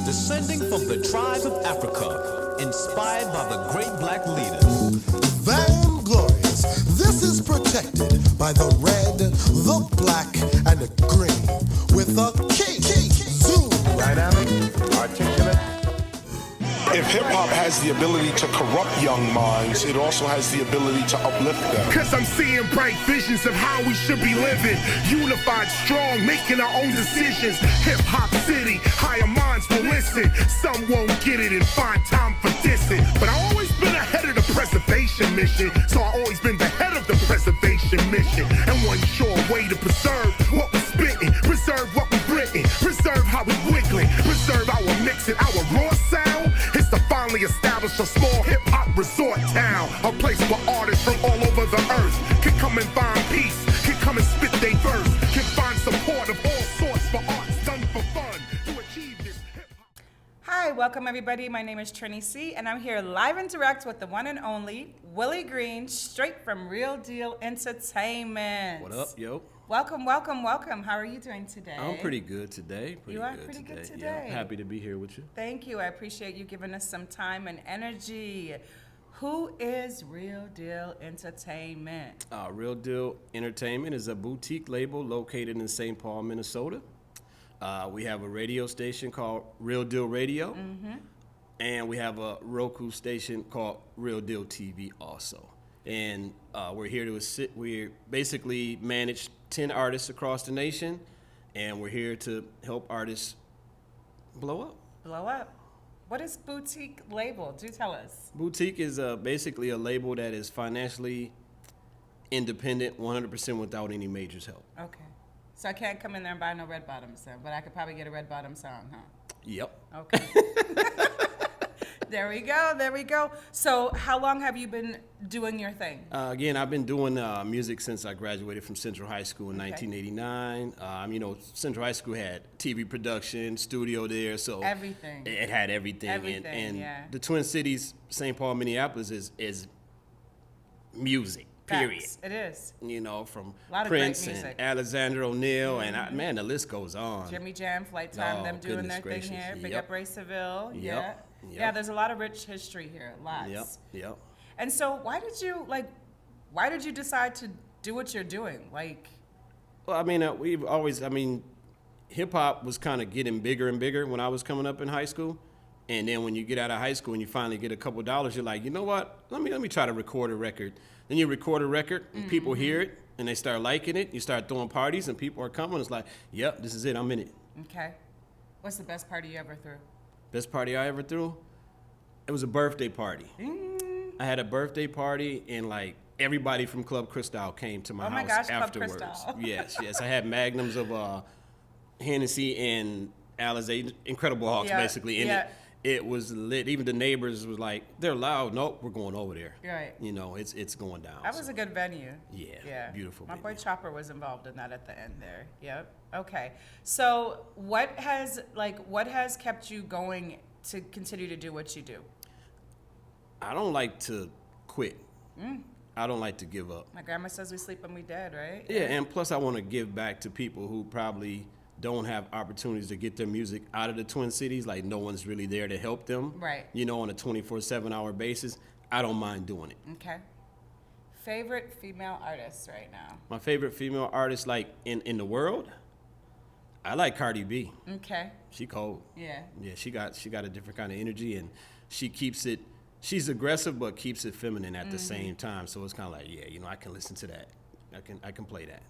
descending from the tribes of Africa, inspired by the great black leaders. Vainglorious. This is protected by the red, the black, and the green with a K. Zoom. Dynamic, articulate. If hip-hop has the ability to corrupt young minds, it also has the ability to uplift them. Cause I'm seeing bright visions of how we should be living. Unified, strong, making our own decisions. Hip-hop city, higher minds will listen. Some won't get it and find time for dissing. But I always been ahead of the preservation mission. So I always been the head of the preservation mission. And one sure way to preserve what we're spitting. Preserve what we've written. Preserve how we wiggling. Preserve our mixing, our raw sound. It's to finally establish a small hip-hop resort town. A place where artists from all over the earth can come and find peace, can come and spit their verse, can find support of all sorts for arts done for fun to achieve this hip-hop. Hi, welcome everybody. My name is Trini C, and I'm here live in direct with the one and only Willie Green, straight from Real Deal Entertainment. What up, yo? Welcome, welcome, welcome. How are you doing today? I'm pretty good today. You are pretty good today. Yeah, happy to be here with you. Thank you. I appreciate you giving us some time and energy. Who is Real Deal Entertainment? Real Deal Entertainment is a boutique label located in St. Paul, Minnesota. We have a radio station called Real Deal Radio, and we have a Roku station called Real Deal TV also. And we're here to assist. We basically manage 10 artists across the nation, and we're here to help artists blow up. Blow up. What is boutique label? Do tell us. Boutique is basically a label that is financially independent, 100% without any majors' help. Okay. So I can't come in there and buy no Red Bottoms, then, but I could probably get a Red Bottom song, huh? Yep. Okay. There we go. There we go. So how long have you been doing your thing? Again, I've been doing music since I graduated from Central High School in 1989. Central High School had TV production, studio there, so everything. It had everything. And yeah. the Twin Cities, St. Paul, Minneapolis is music. Period. Facts. It is. You know, from of Prince great and music. Alexander O'Neal, and man, the list goes on. Jimmy Jam, Flight Time, Oh, them doing goodness their gracious. thing here. Big Yep. up Ray Seville. Yep. Yeah. Yep. Yeah, there's a lot of rich history here. Lots. Yep. And so why did you decide to do what you're doing? Like, Well, I mean, hip hop was kind of getting bigger and bigger when I was coming up in high school. And then when you get out of high school and you finally get a couple dollars, you're like, you know what? Let me try to record a record. Then you record a record and people hear it and they start liking it. You start throwing parties and people are coming. It's like, yep, this is it. I'm in it. okay. What's the best party you ever threw? Best party I ever threw? It was a birthday party. I had a birthday party and like everybody from Club Cristal came to my Oh my house gosh, Club afterwards. Cristal. Yes. I had magnums of Hennessy and Alizé, Incredible Hawks, Yeah, basically. And yeah. it was lit. Even the neighbors was like, they're loud. Nope, we're going over there. Right. You know, it's going down. That was a good venue. Yeah, beautiful My boy venue. Chopper was involved in that at the end there. Yep. Okay. So what has kept you going to continue to do what you do? I don't like to quit. I don't like to give up. My grandma says we sleep when we dead, right? Yeah, and plus I want to give back to people who probably don't have opportunities to get their music out of the Twin Cities. Like no one's really there to help them. Right. You know, on a 24/7 hour basis. I don't mind doing it. Okay. Favorite female artist right now? My favorite female artist, like in the world, I like Cardi B. Okay. She cold. Yeah. Yeah, she got a different kind of energy, and she keeps it. She's aggressive, but keeps it feminine at the same time. So it's kind of like, yeah, you know, I can listen to that. I can play that.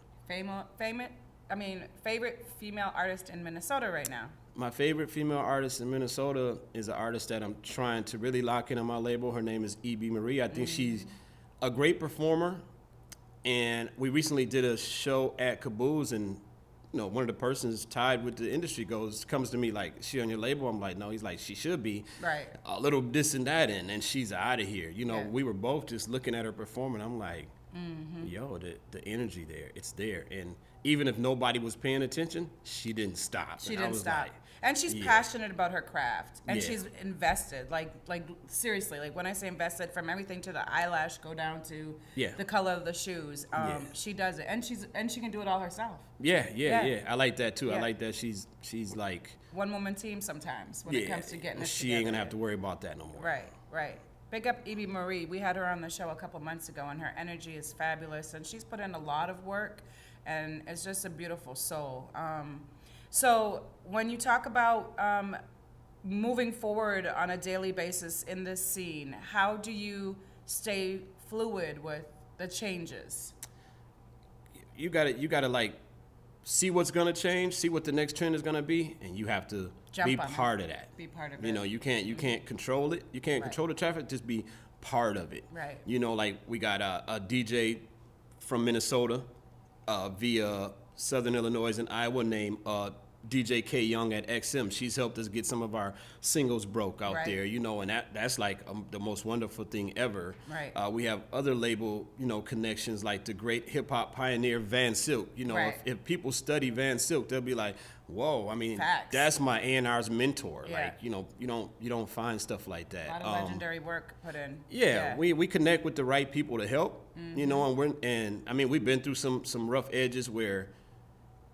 Favorite female artist in Minnesota right now? My favorite female artist in Minnesota is an artist that I'm trying to really lock in on my label. Her name is E.B. Marie. I think she's a great performer, and we recently did a show at Caboose, and you know, one of the persons tied with the industry comes to me like, she on your label? I'm like, no. He's like, she should be. Right. A little this and that, and she's out of here. You know, Yeah. we were both just looking at her performing. I'm like, yo, the energy there, it's there. And even if nobody was paying attention, she didn't stop. She And I didn't was stop. like, And she's passionate about her craft, and Yeah. she's invested. Like seriously, like when I say invested, from everything to the eyelash go down to Yeah. the color of the shoes. She does it, and she can do it all herself. Yeah. I like that too. I Yeah. like that she's like, One woman team sometimes when it comes to getting it she ain't gonna together. have to worry about that no more. Right. Big up Evie Marie. We had her on the show a couple months ago, and her energy is fabulous, and she's put in a lot of work, and it's just a beautiful soul. So when you talk about moving forward on a daily basis in this scene, how do you stay fluid with the changes? You gotta like see what's gonna change, see what the next trend is gonna be, and you have to Jump be on it. part of that. Be part of You it. know, you can't control it. You can't Right. control the traffic. Just be part of it. Right. You know, like we got a DJ from Minnesota via Southern Illinois and Iowa named DJ K Young at XM. She's helped us get some of our singles broke out Right. there, you know, and that's like the most wonderful thing ever. Right. We have other label, you know, connections like the great hip hop pioneer Van Silk. You know, Right. if people study Van Silk, they'll be like, whoa, I mean, Facts. that's my A&R's mentor. Yeah. Like, you know, you don't find stuff like that. A lot of legendary work put in. Yeah, we connect with the right people to help, you know, and I mean, we've been through some rough edges where,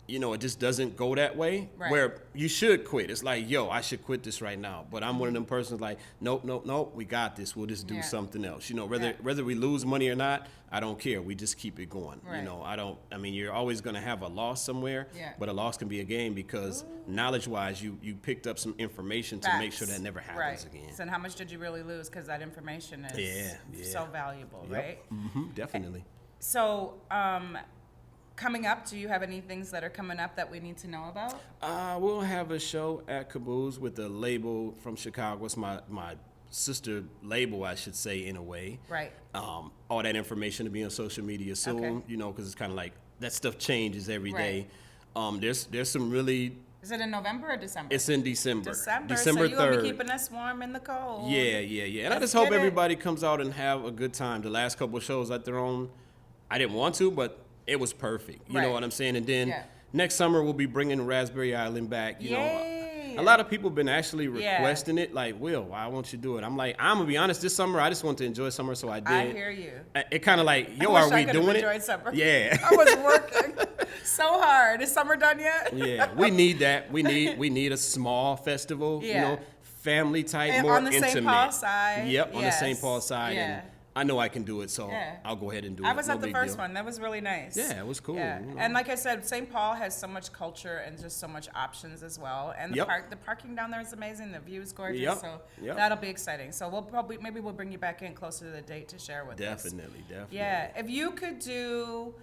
you know, it just doesn't go that way, Right. where you should quit. It's like, yo, I should quit this right now. But I'm one of them persons like, nope, we got this. We'll just do Yeah. something else. You know, Yeah. whether we lose money or not, I don't care. We just keep it going. Right. You know, I mean, you're always going to have a loss somewhere, Yeah. but a loss can be a gain because knowledge-wise, you picked up some information to make sure Facts. that never happens Right. again. So how much did you really lose? Because that information is Yeah. so valuable, Yep. right? Definitely. So coming up, do you have any things that are coming up that we need to know about? We'll have a show at Caboose with a label from Chicago. It's my sister label, I should say, in a way. Right. All that information to be on social media soon, Okay. you know, because it's kind of like that stuff changes every Right. day. There's some really. Is it in November or December? It's in December. December. December so you're gonna 3rd. be keeping us warm in the cold. Yeah. And I Let's just hope get it. everybody comes out and have a good time. The last couple of shows at their own, I didn't want to, but it was perfect. You know Right. what I'm saying? And then Yeah. next summer we'll be bringing Raspberry Island back. You Yay. know, a lot of people been actually Yeah. requesting it. Like, Will, why won't you do it? I'm like, I'm gonna be honest. This summer, I just want to enjoy summer, so I did. I hear you. It kind of like, yo, I are wish I we could've doing enjoyed it? summer. Yeah. I was working so hard. Is summer done yet? Yeah, we need that. We need a small festival. Yeah. You know, family type, And more on the St. intimate. Paul side, Yep, on the St. yes. Paul side, Yeah. and I know I can do it, so Yeah. I'll go ahead and do it. I was No at the big first deal. one. That was really nice. Yeah, it was cool, Yeah. you know. And like I said, St. Paul has so much culture and just so much options as well. And the Yep. the parking down there is amazing. The view is gorgeous. Yep. So Yep. that'll be exciting. So maybe we'll bring you back in closer to the date to share with us. Definitely. Yeah. If you could do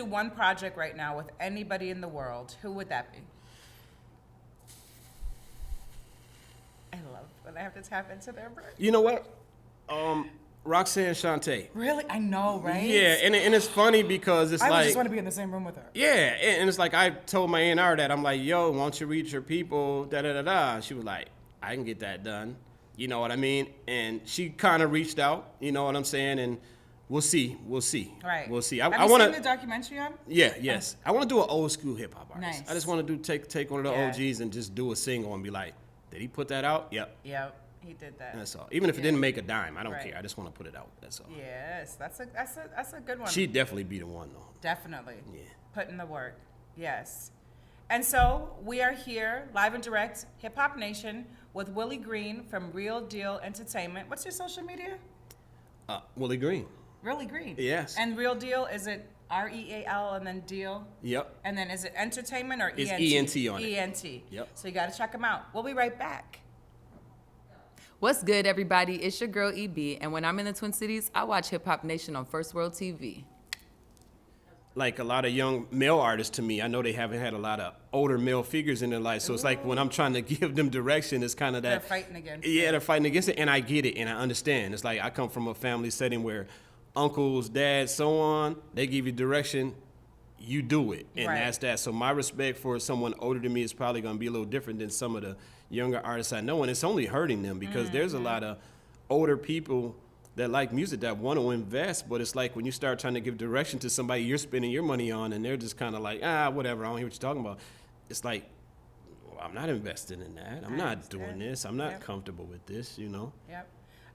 one project right now with anybody in the world, who would that be? I love when I have to tap into their brain. You know what? Roxanne Shante. Really? I know, right? Yeah, and it's funny because it's I like, just want to be in the same room with her. yeah, and it's like I told my A&R that I'm like, yo, why don't you reach your people, da. She was like, I can get that done. You know what I mean? And she kind of reached out, you know what I'm saying? And we'll see. Right. We'll see. Have I you want seen the to. documentary on? Yes. I want to do an old school hip hop artist. Nice. I just want to take one of the Yeah. OGs and just do a single and be like, did he put that out? Yep. Yep, he did that. That's all. Even if it didn't make a dime, I don't Right. care. I just want to put it out. That's all. Yes, that's a good one. She'd definitely be the one though. Definitely. Yeah. Put in the work. Yes. And so we are here, live and direct, Hip Hop Nation, with Willie Green from Real Deal Entertainment. What's your social media? Willie Green. Really Green. Yes. And Real Deal, is it REAL and then Deal? Yep. And then is it entertainment or It's ENT? ENT on it. ENT. Yep. So you got to check them out. We'll be right back. What's good, everybody? It's your girl EB, and when I'm in the Twin Cities, I watch Hip Hop Nation on First World TV. Like a lot of young male artists to me, I know they haven't had a lot of older male figures in their life. So it's like when I'm trying to give them direction, it's kind of that. They're fighting against Yeah, it. they're fighting against it, and I get it, and I understand. It's like I come from a family setting where uncles, dads, so on, they give you direction, you do it, and Right. that's that. So my respect for someone older than me is probably going to be a little different than some of the younger artists I know, and it's only hurting them because there's a lot of older people that like music that want to invest, but it's like when you start trying to give direction to somebody you're spending your money on, and they're just kind of like, whatever, I don't hear what you're talking about. It's like, well, I'm not investing in that. I'm not doing this. I'm not comfortable with this, you know? Yep.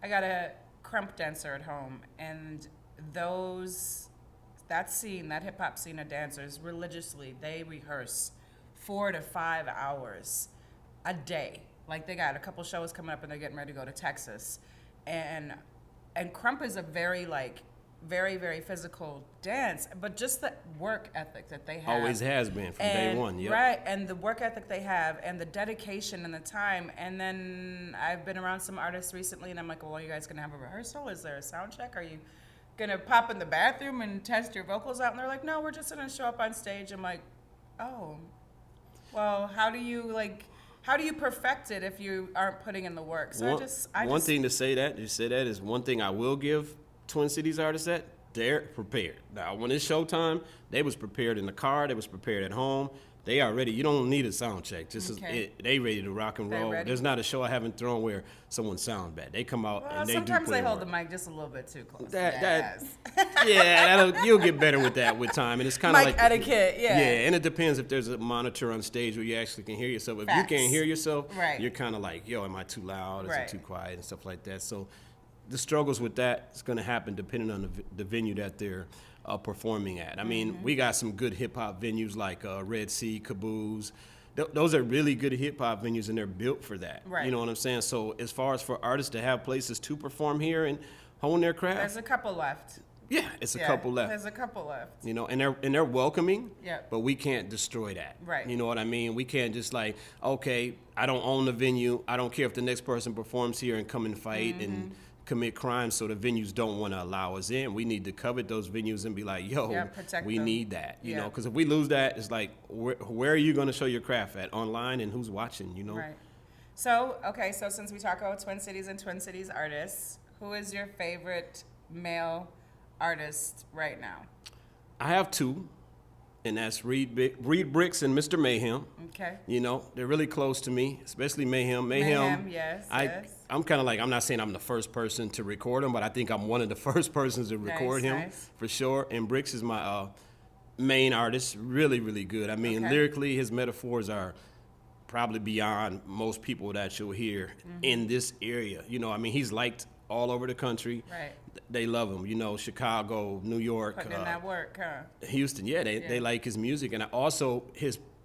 I got a crump dancer at home, and that hip hop scene of dancers, religiously, they rehearse 4 to 5 hours a day. Like, they got a couple shows coming up and they're getting ready to go to Texas. And crump is a very, very, very physical dance, but just the work ethic that they have. Always has been from day one, yep. Right, and the work ethic they have and the dedication and the time. And then I've been around some artists recently and I'm like, well, are you guys gonna have a rehearsal? Is there a sound check? Are you gonna pop in the bathroom and test your vocals out? And they're like, no, we're just gonna show up on stage. I'm like, oh, well, how do you perfect it if you aren't putting in the work? So one thing to say that is one thing I will give Twin Cities artists that they're prepared. Now, when it's showtime, they was prepared in the car, they was prepared at home. They are ready. You don't need a sound check. They ready to rock and roll. There's not a show I haven't thrown where someone sound bad. They come out and they do sometimes they hold work. the mic just a little bit too close. You'll get better with that with time. And it's kind of like etiquette, Yeah, and it depends if there's a monitor on stage where you actually can hear yourself. If you can't hear yourself, you're kind of like, yo, am I too loud? Is it too quiet? And stuff like that. So the struggles with that is going to happen depending on the venue that they're performing at. I mean, we got some good hip-hop venues like Red Sea, Caboose. Those are really good hip-hop venues, and they're built for that. Right. You know what I'm saying? So as far as for artists to have places to perform here and hone their craft. There's a couple left. Yeah, it's a couple left. There's a couple left. You know, and they're welcoming, Yep. but we can't destroy that. Right. You know what I mean? We can't just like, okay, I don't own the venue. I don't care if the next person performs here and come and fight and commit crimes, so the venues don't want to allow us in. We need to covet those venues and be like, yo, protect we them. need that, you know, because if we lose that, it's like, where are you going to show your craft at? Online, and who's watching, you know? Right. So since we talk about Twin Cities and Twin Cities artists, who is your favorite male artist right now? I have two, and that's Reed Bricks and Mr. Mayhem. Okay. You know, they're really close to me, especially Mayhem. Yes. I'm kind of like, I'm not saying I'm the first person to record him, but I think I'm one of the first persons to record him for sure. And Bricks is my main artist, really, really good. I mean, lyrically, his metaphors are probably beyond most people that you'll hear in this area. You know, I mean, he's liked all over the country. Right. They love him, you know, Chicago, New York. Putting in that work, huh? Houston, they like his music. And also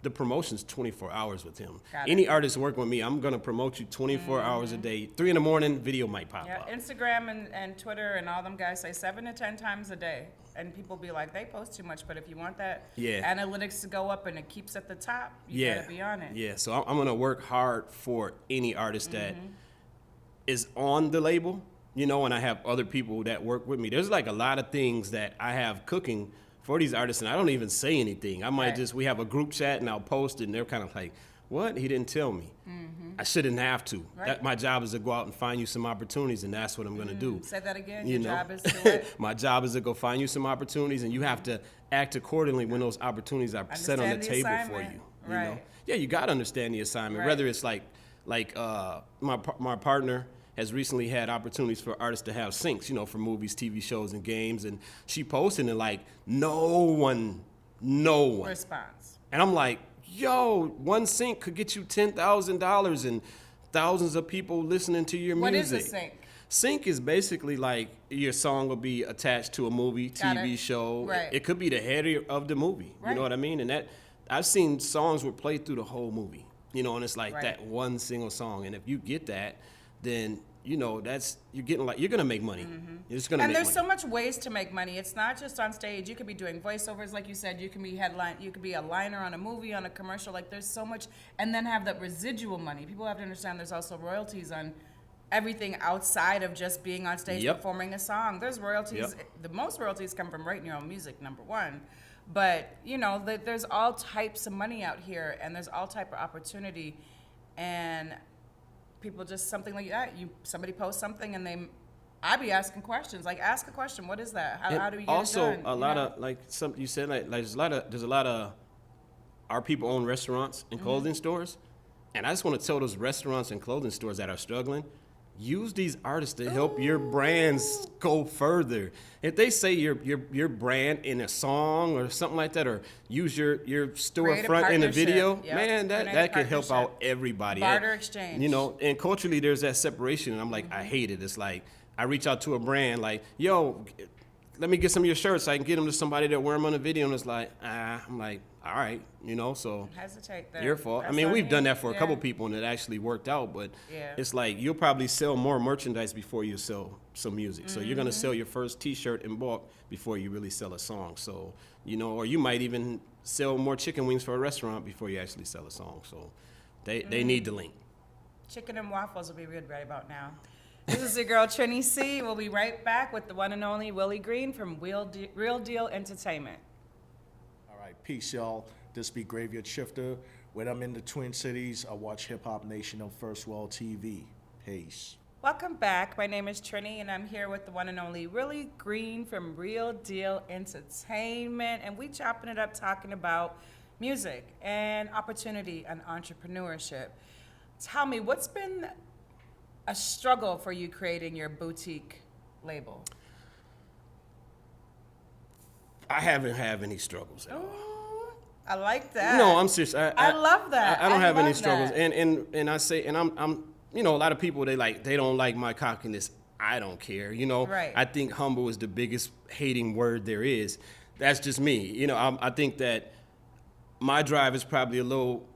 the promotion's 24 hours with him. Got Any it. artist working with me, I'm going to promote you 24 hours a day. 3 a.m, video might pop up. Instagram and Twitter and all them guys say 7 to 10 times a day. And people be like, they post too much. But if you want that analytics to go up and it keeps at the top, you got to be on it. Yeah, so I'm going to work hard for any artist that is on the label, you know, and I have other people that work with me. There's like a lot of things that I have cooking for these artists, and I don't even say anything. I might we have a group chat and I'll post it, and they're kind of like, what? He didn't tell me. I shouldn't have to. Right. My job is to go out and find you some opportunities, and that's what I'm going to do. Say that again. You Your know? job is to what? My job is to go find you some opportunities, and you have to act accordingly when those opportunities are set on the table for you. You know? Yeah, you got to understand the assignment. Right. Whether it's like my partner has recently had opportunities for artists to have syncs, you know, for movies, TV shows, and games, and she posted and like no one Response. And I'm like, yo, one sync could get you $10,000 and thousands of people listening to your What music. is a sync? Sync is basically like your song will be attached to a movie, TV show. Right. It could be the header of the movie. Right. You know what I mean? And that I've seen songs were played through the whole movie. You know, and it's like Right. that one single song. And if you get that, then you know you're gonna make money. You're just gonna And make there's money. so much ways to make money. It's not just on stage. You could be doing voiceovers, like you said. You can be you could be a liner on a movie, on a commercial. Like there's so much, and then have that residual money. People have to understand there's also royalties on everything outside of just being on stage performing a song. There's royalties. The most royalties come from writing your own music, number one. But you know, there's all types of money out here, and there's all type of opportunity, and people just something like that. Somebody posts something, and I be asking questions. Like, ask a question. What is that? How do we get also, it done? a lot of like some you said like there's a lot of our people own restaurants and clothing stores, and I just want to tell those restaurants and clothing stores that are struggling, use these artists to help your brands go further. If they say your brand in a song or something like that, or use your storefront in a video, Yep. man, that could help out everybody. Barter exchange. You know, and culturally there's that separation, and I'm like, I hate it. It's like I reach out to a brand like, yo, let me get some of your shirts so I can get them to somebody that wear them on the video, and it's like, I'm like, all right, you know, so Hesitate there. your fault. I That's mean, on we've you. done that for a couple Yeah. people, and it actually worked out, but Yeah. it's like you'll probably sell more merchandise before you sell some music. So you're gonna sell your first T-shirt in bulk before you really sell a song. So, you know, or you might even sell more chicken wings for a restaurant before you actually sell a song. So they need the link. Chicken and waffles will be good right about now. This is your girl Trini C. We'll be right back with the one and only Willie Green from Real Deal Entertainment. All right, peace, y'all. This be Graveyard Shifter. When I'm in the Twin Cities, I watch Hip Hop Nation on First World TV. Peace. Welcome back. My name is Trini, and I'm here with the one and only Willie Green from Real Deal Entertainment, and we chopping it up talking about music and opportunity and entrepreneurship. Tell me, what's been a struggle for you creating your boutique label? I haven't had any struggles at all. Ooh, I like that. No, I'm serious. I love that. I don't have any love struggles, that. and I say, and I'm, you know, a lot of people they don't like my cockiness. I don't care, you know. Right. I think humble is the biggest hating word there is. That's just me, you know. I think that my drive is probably a little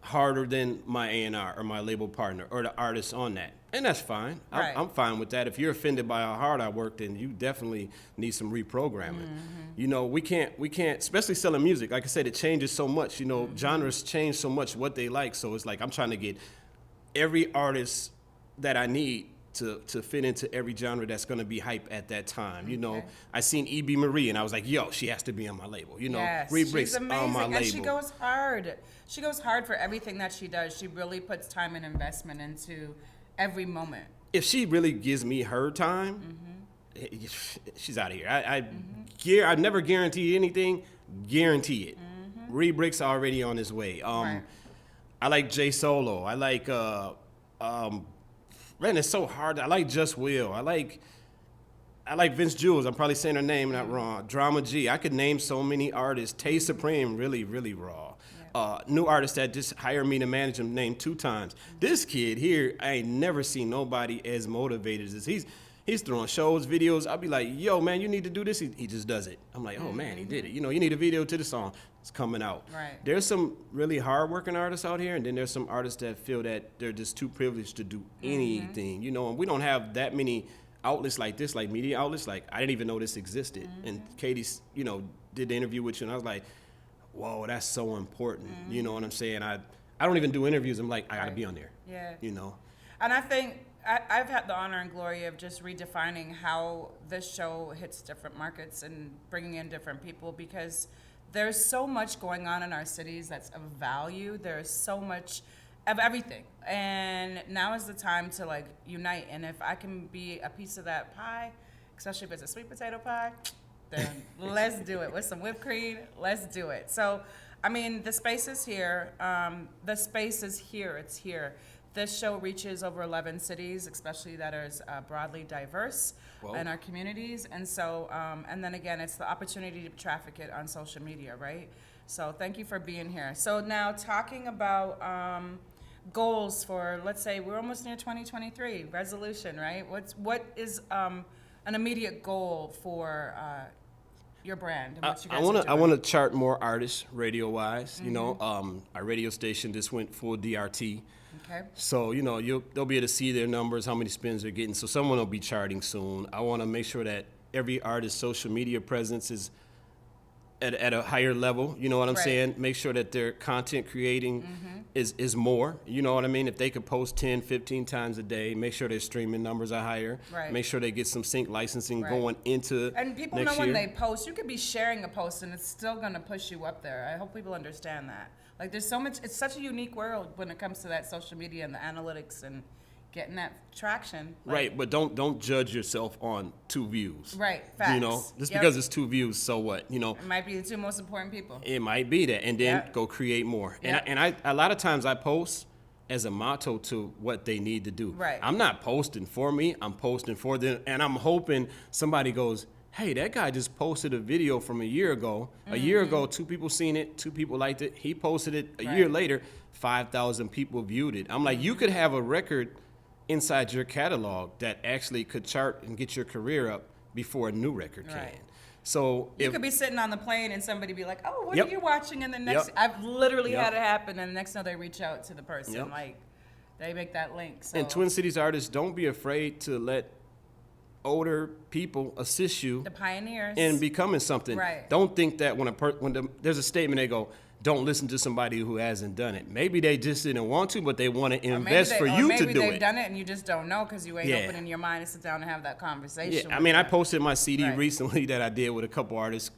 harder than my A&R or my label partner or the artist on that, and that's fine. Right. I'm fine with that. If you're offended by how hard I work, then you definitely need some reprogramming. You know, we can't, especially selling music. Like I said, it changes so much. You know, genres change so much what they like. So it's like I'm trying to get every artist that I need to fit into every genre that's going to be hype at that time. You know, I seen E.B. Marie and I was like, yo, she has to be on my label. You know, Yes, Reed she's Briggs amazing, on my label. and she goes hard. She goes hard for everything that she does. She really puts time and investment into every moment. If she really gives me her time, she's out of here. I never guarantee anything. Guarantee it. Reed Briggs already on his way. Right. I like Jay Solo. I like man, it's so hard. I like Just Will. I like Vince Jules. I'm probably saying her name not wrong. Drama G. I could name so many artists. Tay Supreme, really, really raw. New artist that just hired me to manage him, named 2 times. This kid here, I ain't never seen nobody as motivated as he's throwing shows, videos. I'll be like, yo, man, you need to do this. He just does it. I'm like, oh, man, he did it. You know, you need a video to the song. It's coming out. Right. There's some really hard-working artists out here, and then there's some artists that feel that they're just too privileged to do anything, you know, and we don't have that many outlets like this, like media outlets. Like, I didn't even know this existed. And Katie, you know, did the interview with you, and I was like, whoa, that's so important. You know what I'm saying? I don't even do interviews. I'm like, I gotta be on there. Yeah. You know? And I think I've had the honor and glory of just redefining how this show hits different markets and bringing in different people, because there's so much going on in our cities that's of value. There's so much of everything. And now is the time to like unite. And if I can be a piece of that pie, especially if it's a sweet potato pie, then let's do it. With some whipped cream, let's do it. So, I mean, the space is here. It's here. This show reaches over 11 cities, especially that are broadly diverse in our communities. And so, and then again, it's the opportunity to traffic it on social media, right? So thank you for being here. So now talking about goals for, let's say, we're almost near 2023, resolution, right? What is an immediate goal for your brand? And what you guys are I doing? want to chart more artists radio-wise. You know, our radio station just went full DRT. Okay. So, you know, they'll be able to see their numbers, how many spins they're getting. So someone will be charting soon. I want to make sure that every artist's social media presence is at a higher level. You know what I'm Right. saying? Make sure that their content creating is more. You know what I mean? If they could post 10, 15 times a day, make sure their streaming numbers are higher. Right. Make sure they get some sync licensing Right. going into And people next know when year. they post, you could be sharing a post and it's still gonna push you up there. I hope people understand that. Like there's so much, it's such a unique world when it comes to that social media and the analytics and getting that traction. Like, Right, but don't judge yourself on 2 views. Right, You know, facts. just Yep. because it's 2 views, so what? You know, It might be the 2 most important people. it might be that, and then Yeah. go create more. Yeah. And I a lot of times I post as a motto to what they need to do. Right. I'm not posting for me, I'm posting for them, and I'm hoping somebody goes, hey, that guy just posted a video from a year ago. A year ago, 2 people seen it, 2 people liked it. He posted it a year later, 5,000 people viewed it. I'm like, you could have a record inside your catalog that actually could chart and get your career up before a new record can. Right. So You could be sitting on the plane and somebody be like, "Oh, what Yep. are you watching?" And the next, Yep. I've literally Yep. had it happen, and the next thing they reach out to the person, Yep. like they make that link. So And Twin Cities artists, don't be afraid to let older people assist you the pioneers in becoming something. Right. Don't think that there's a statement, they go, don't listen to somebody who hasn't done it. Maybe they just didn't want to, but they want to invest for you to do maybe they've it. done it and you just don't know because you ain't Yeah. opening your mind to sit down and have that conversation. Yeah, I with mean, I them. posted my CD Right. recently that I did with a couple artists,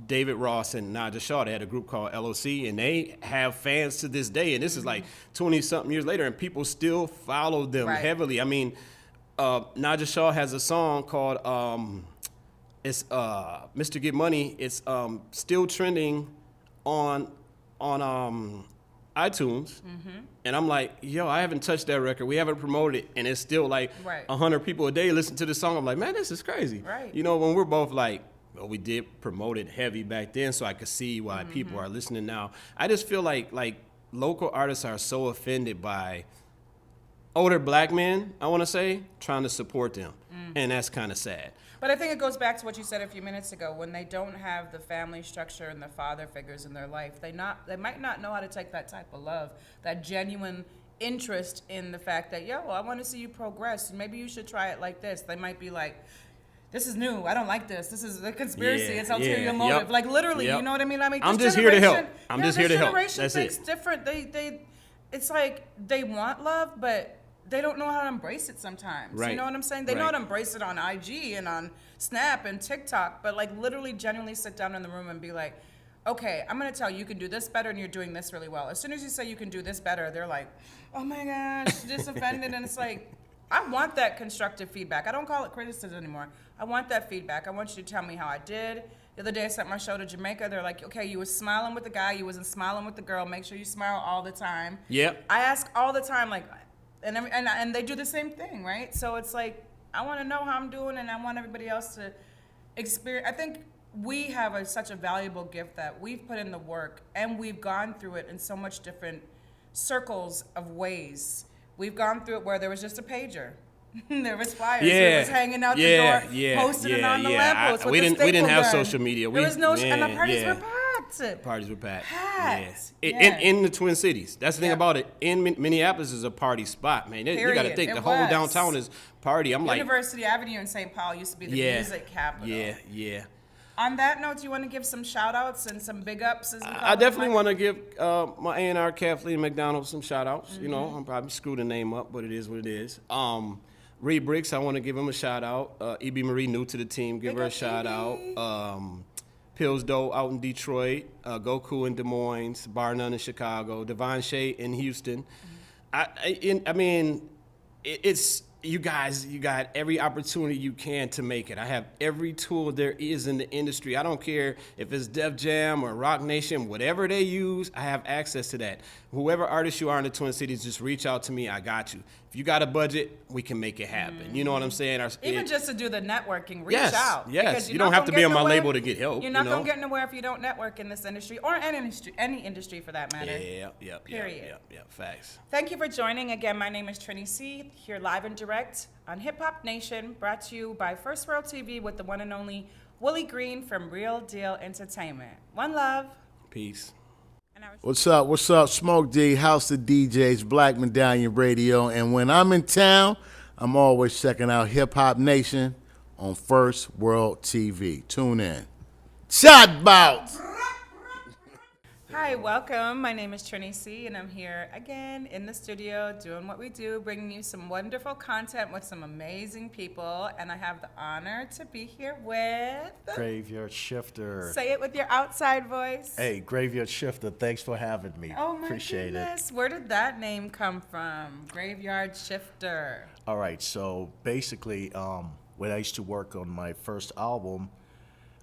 David Ross and Naja Shaw. They had a group called LOC, and they have fans to this day. And this is like 20-something years later, and people still follow them Right. heavily. I mean, Naja Shaw has a song called it's Mr. Get Money. It's still trending on iTunes. And I'm like, yo, I haven't touched that record. We haven't promoted it. And it's still like Right. 100 people a day listen to the song. I'm like, man, this is crazy. Right. You know, when we're both like, well, we did promote it heavy back then, so I could see why people are listening now. I just feel like local artists are so offended by older black men, I want to say, trying to support them. And that's kind of sad. But I think it goes back to what you said a few minutes ago. When they don't have the family structure and the father figures in their life, they might not know how to take that type of love, that genuine interest in the fact that, yo, I want to see you progress, and maybe you should try it like this. They might be like, this is new. I don't like this. This is a conspiracy. Yeah, It's ulterior yeah, motive. yep, Like literally, yep. you know what I mean? I mean, I'm this just here to help. generation- I'm yeah, just here this to help. generation That's thinks it. different. It's like they want love, but they don't know how to embrace it sometimes. Right. You know what I'm saying? They know how to Right. embrace it on IG and on Snap and TikTok, but like literally genuinely sit down in the room and be like, okay, I'm gonna tell you, you can do this better and you're doing this really well. As soon as you say you can do this better, they're like, oh my gosh, just offended. And it's like, I want that constructive feedback. I don't call it criticism anymore. I want that feedback. I want you to tell me how I did. The other day I sent my show to Jamaica. They're like, okay, you was smiling with the guy, you wasn't smiling with the girl. Make sure you smile all the time. Yep. I ask all the time, like, and they do the same thing, right? So it's like, I want to know how I'm doing, and I want everybody else to experience. I think we have such a valuable gift that we've put in the work, and we've gone through it in so much different circles of ways. We've gone through it where there was just a pager. There was flyers. It was hanging out the door, posting it on the lampposts with we the didn't have staple gun. social media. There was no, and the man, parties yeah. were packed. Parties were packed. Packed. Yeah. Yeah. In the Twin Cities. That's the thing Yeah. about it. In Minneapolis is a party spot, man. You got to Period. think It the whole was. downtown is party. I'm like, University Avenue in St. Paul used to be the music capital. Yeah. On that note, do you want to give some shout outs and some big ups? As we call I it, definitely Mike? want to give my A&R Kathleen McDonald some shout outs. You know, Mm-hmm. I'm probably screwed the name up, but it is what it is. Reed Bricks, I want to give him a shout out. E.B. Marie, new to the team, give Big her a up, shout E.B.. out. Pills Doe out in Detroit, Goku in Des Moines, Bar None in Chicago, Devon Shea in Houston. I mean, it's you guys. You got every opportunity you can to make it. I have every tool there is in the industry. I don't care if it's Def Jam or Rock Nation, whatever they use. I have access to that. Whoever artist you are in the Twin Cities, just reach out to me. I got you. If you got a budget, we can make it happen. You know what I'm saying? Even just to do the networking, reach Yes, out. yes. Because You you're don't not have to gonna be get on my nowhere- label to get help, You're not you going know? to get nowhere if you don't network in this industry or any industry for that matter. Yeah. Period. Facts. Thank you for joining. Again, my name is Trini C, here live and direct on Hip Hop Nation, brought to you by First World TV with the one and only Willie Green from Real Deal Entertainment. One love. Peace. And I was- What's up? Smoke D, House of DJs, Black Medallion Radio. And when I'm in town, I'm always checking out Hip Hop Nation on First World TV. Tune in. Shot bout! Hi, welcome. My name is Trini C, and I'm here again in the studio doing what we do, bringing you some wonderful content with some amazing people. And I have the honor to be here with... Graveyard Shifter. Say it with your outside voice. Hey, Graveyard Shifter, thanks for having me. Oh my Appreciate goodness. Where did that name come from? Graveyard Shifter. All right, so basically, when I used to work on my first album,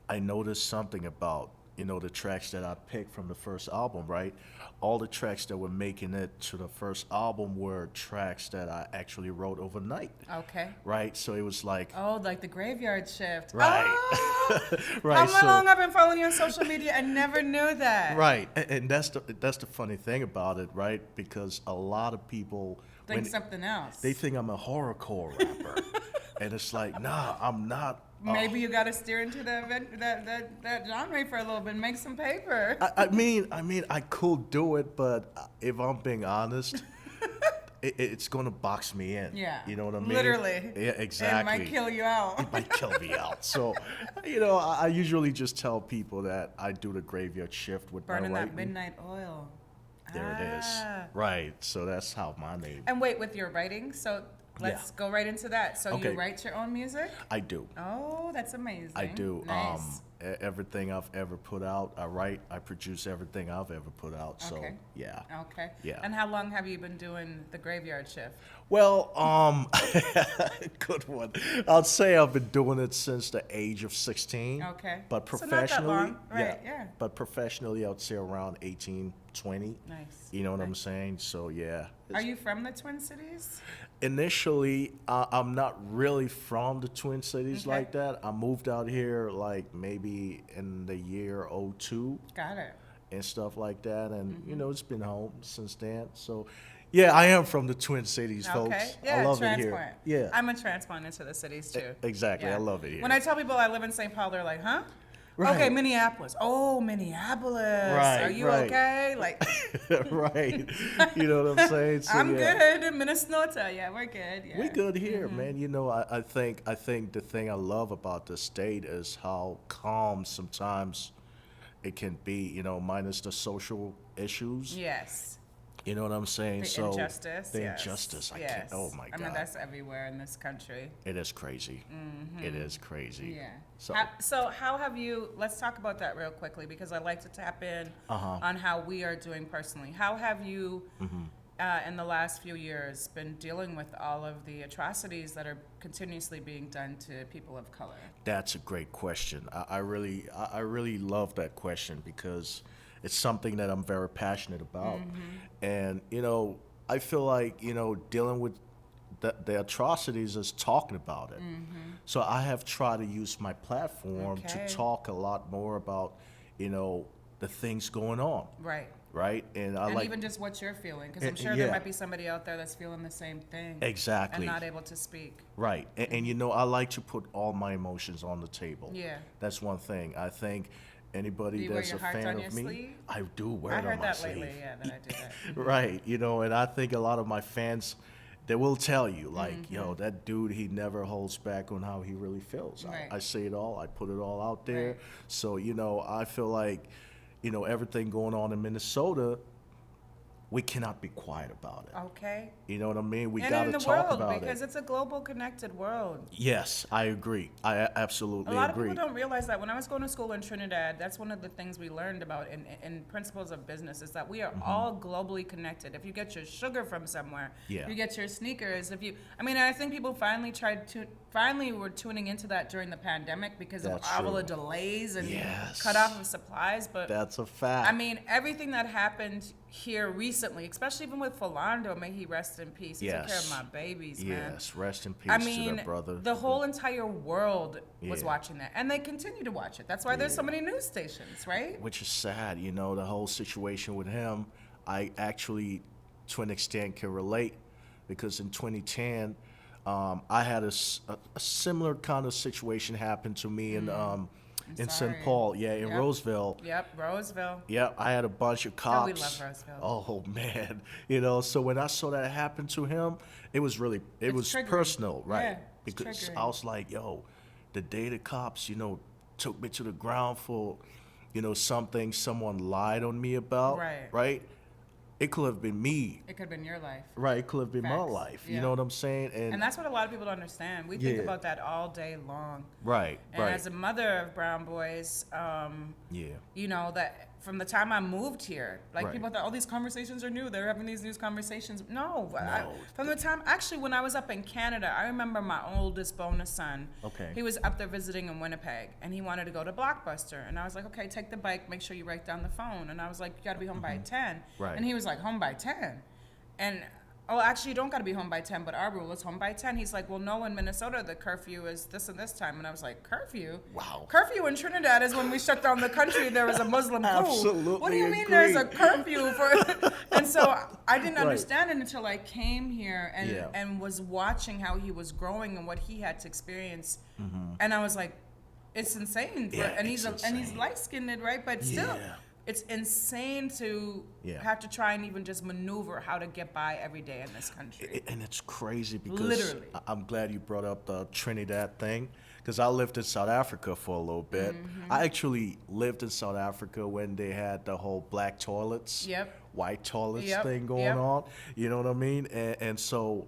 I noticed something about the tracks that I picked from the first album, right? All the tracks that were making it to the first album were tracks that I actually wrote overnight. Okay. Right? So it was like, Oh, like the Graveyard Shift. right. Oh, right. how long I've been following you on social media and never knew that. Right. And that's the funny thing about it, right? Because a lot of people Think something else. they think I'm a horrorcore rapper. And it's like, nah, I'm not. Maybe you got to steer into that genre for a little bit, make some paper. I mean, I could do it, but if I'm being honest, it's gonna box me in. Yeah. You know what I mean? Literally. Yeah, exactly. It might kill you out. It might kill me out. So, I usually just tell people that I do the Graveyard Shift with Burning my that writing. midnight oil. There it is. Right. So that's how my name. And wait, with your writing, so let's go right into that. So Okay. you write your own music? I do. Oh, that's amazing. I do. Nice. Everything I've ever put out, I write. I produce everything I've ever put out. So Okay. yeah. Okay. Yeah. And how long have you been doing the Graveyard Shift? Well, good one. I'd say I've been doing it since the age of 16. Okay. But So not that professionally, long. Right, yeah. But professionally, I'd say around 18, 20. Nice. You know what I'm saying? So yeah. Are you from the Twin Cities? Initially, I'm not really from the Twin Cities Okay. like that. I moved out here like maybe in the year '02 Got it. and stuff like that. And, Mm-hmm. it's been home since then. So, yeah, I am from the Twin Cities, folks. Okay. Yeah, I love transplant. it here. Yeah. I'm a transplant into the cities too. Exactly. I love it here. When I tell people I live in St. Paul, they're like, huh? Right. Okay, Minneapolis. Oh, Minneapolis. Right, Are you right. okay? Like, right. You know what I'm saying? So, I'm yeah. good. Minnesota. Yeah, we're good. Yeah. We good here, man. I think the thing I love about the state is how calm sometimes it can be, minus the social issues. Yes. You know what I'm saying? The So injustice. the yes. injustice. I yes. can't. Oh my I mean, God. that's everywhere in this country. It is crazy. It is crazy. Yeah. So So how have you? Let's talk about that real quickly because I like to tap in on how we are doing personally. How have you, in the last few years, been dealing with all of the atrocities that are continuously being done to people of color? that's a great question. I really love that question because it's something that I'm very passionate about. And, I feel like, dealing with the atrocities is talking about it. So I have tried to use my platform Okay. to talk a lot more about, the things going on, Right. right? And I And like even just what you're feeling, because I'm And- sure yeah. there might be somebody out there that's feeling the same thing. Exactly. And not able to speak. Right. And I like to put all my emotions on the table. Yeah. That's one thing. I think Do anybody you wear that's your a heart fan on of your me, sleeve? I do wear I it on heard my that sleeve. lately, yeah, that I do that. Right. And I think a lot of my fans, they will tell you, like, that dude, he never holds back on how he really feels. Right. I say it all. I put it all out there. Right. So, I feel like, everything going on in Minnesota, we cannot be quiet about it. Okay. You know what I mean? We And got in to the talk world, about because it. it's a global connected world. Yes, I agree. I A absolutely lot of agree. people don't realize that. When I was going to school in Trinidad, that's one of the things we learned about in principles of business is that we are all globally connected. If you get your sugar from somewhere, Yeah. you get your sneakers. I think people finally were tuning into that during the pandemic because That's of all true. the delays and Yes. cut off of supplies. But That's a fact. everything that happened here recently, especially even with Philando, may he rest in peace. He took care of Yes. my babies, man. Yes, rest in peace to that brother. The whole entire world was Yeah. watching that, and they continue to watch it. That's why there's so many news stations, right? Which is sad, the whole situation with him. I actually, to an extent, can relate because in 2010, I had a similar kind of situation happen to me in St. sorry. Paul, in Yep. Roseville. Yep, Roseville. Yeah, I had a bunch of Oh, cops. we love Roseville. Oh man, so when I saw that happen to him, it was really it was triggering. personal, right? Yeah, it's because triggering. I was like, yo, the day the cops, took me to the ground for, something someone lied on me about, Right. right? It could have been me, It could have been your life. right? It could have been my Facts. life. You Yeah. know what I'm saying? And that's what a lot of people don't understand. We think Yeah. about that all day long. right, And right, as a mother of brown boys, yeah, that from the time I moved here. Like Right. people thought, oh, these conversations are new. They're having these new conversations. No, No. from the time, actually, when I was up in Canada, I remember my oldest bonus son. Okay. He was up there visiting in Winnipeg, and he wanted to go to Blockbuster. And I was like, okay, take the bike, make sure you write down the phone. And I was like, you got to be home by 10. Right. And he was like, home by 10. And oh, actually, you don't got to be home by 10, but our rule is home by 10. He's like, well, no, in Minnesota, the curfew is this and this time. And I was like, curfew? Wow. Curfew in Trinidad is when we shut down the country. There was a Muslim coup. Absolutely What do you mean agree. there's a curfew for? And so I didn't Right. understand it until I came here and, Yeah. and was watching how he was growing and what he had to experience. Mm-hmm. And I was like, it's insane. Yeah, and he's it's and he's insane. light-skinned, right? But still. Yeah. It's insane to Yeah. have to try and even just maneuver how to get by every day in this country. And it's crazy because Literally. I'm glad you brought up the Trinidad thing because I lived in South Africa for a little bit. Mm-hmm. I actually lived in South Africa when they had the whole black toilets, Yep. white toilets Yep, thing going yep. on. You know what I mean? And so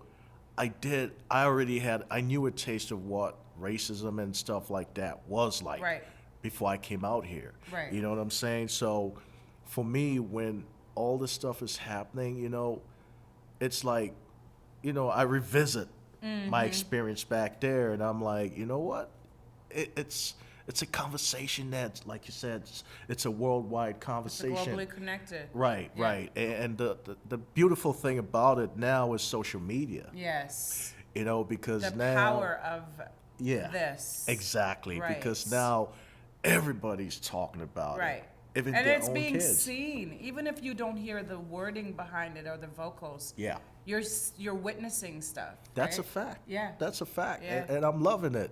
I knew a taste of what racism and stuff like that was like Right. before I came out here. Right. You know what I'm saying? So for me, when all this stuff is happening, it's like, I revisit Mm-hmm. my experience back there, and I'm like, you know what? It's a conversation that's, like you said, it's a worldwide It's conversation. globally connected. Right, Yeah. right. And the beautiful thing about it now is social media. Yes. Because The now power of yeah, this. exactly. Right. Because now everybody's talking about Right. it. Even And their it's own being kids. seen, even if you don't hear the wording behind it or the vocals. Yeah. You're witnessing stuff. That's right? a fact. Yeah. That's a fact. Yeah. And I'm loving it,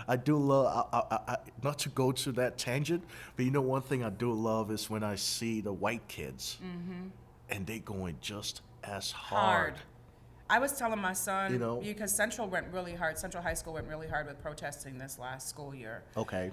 I do love, I, not to go to that tangent, but one thing I do love is when I see the white kids and they going just as hard. I was telling my son, because Central High School went really hard with protesting this last school year. Okay.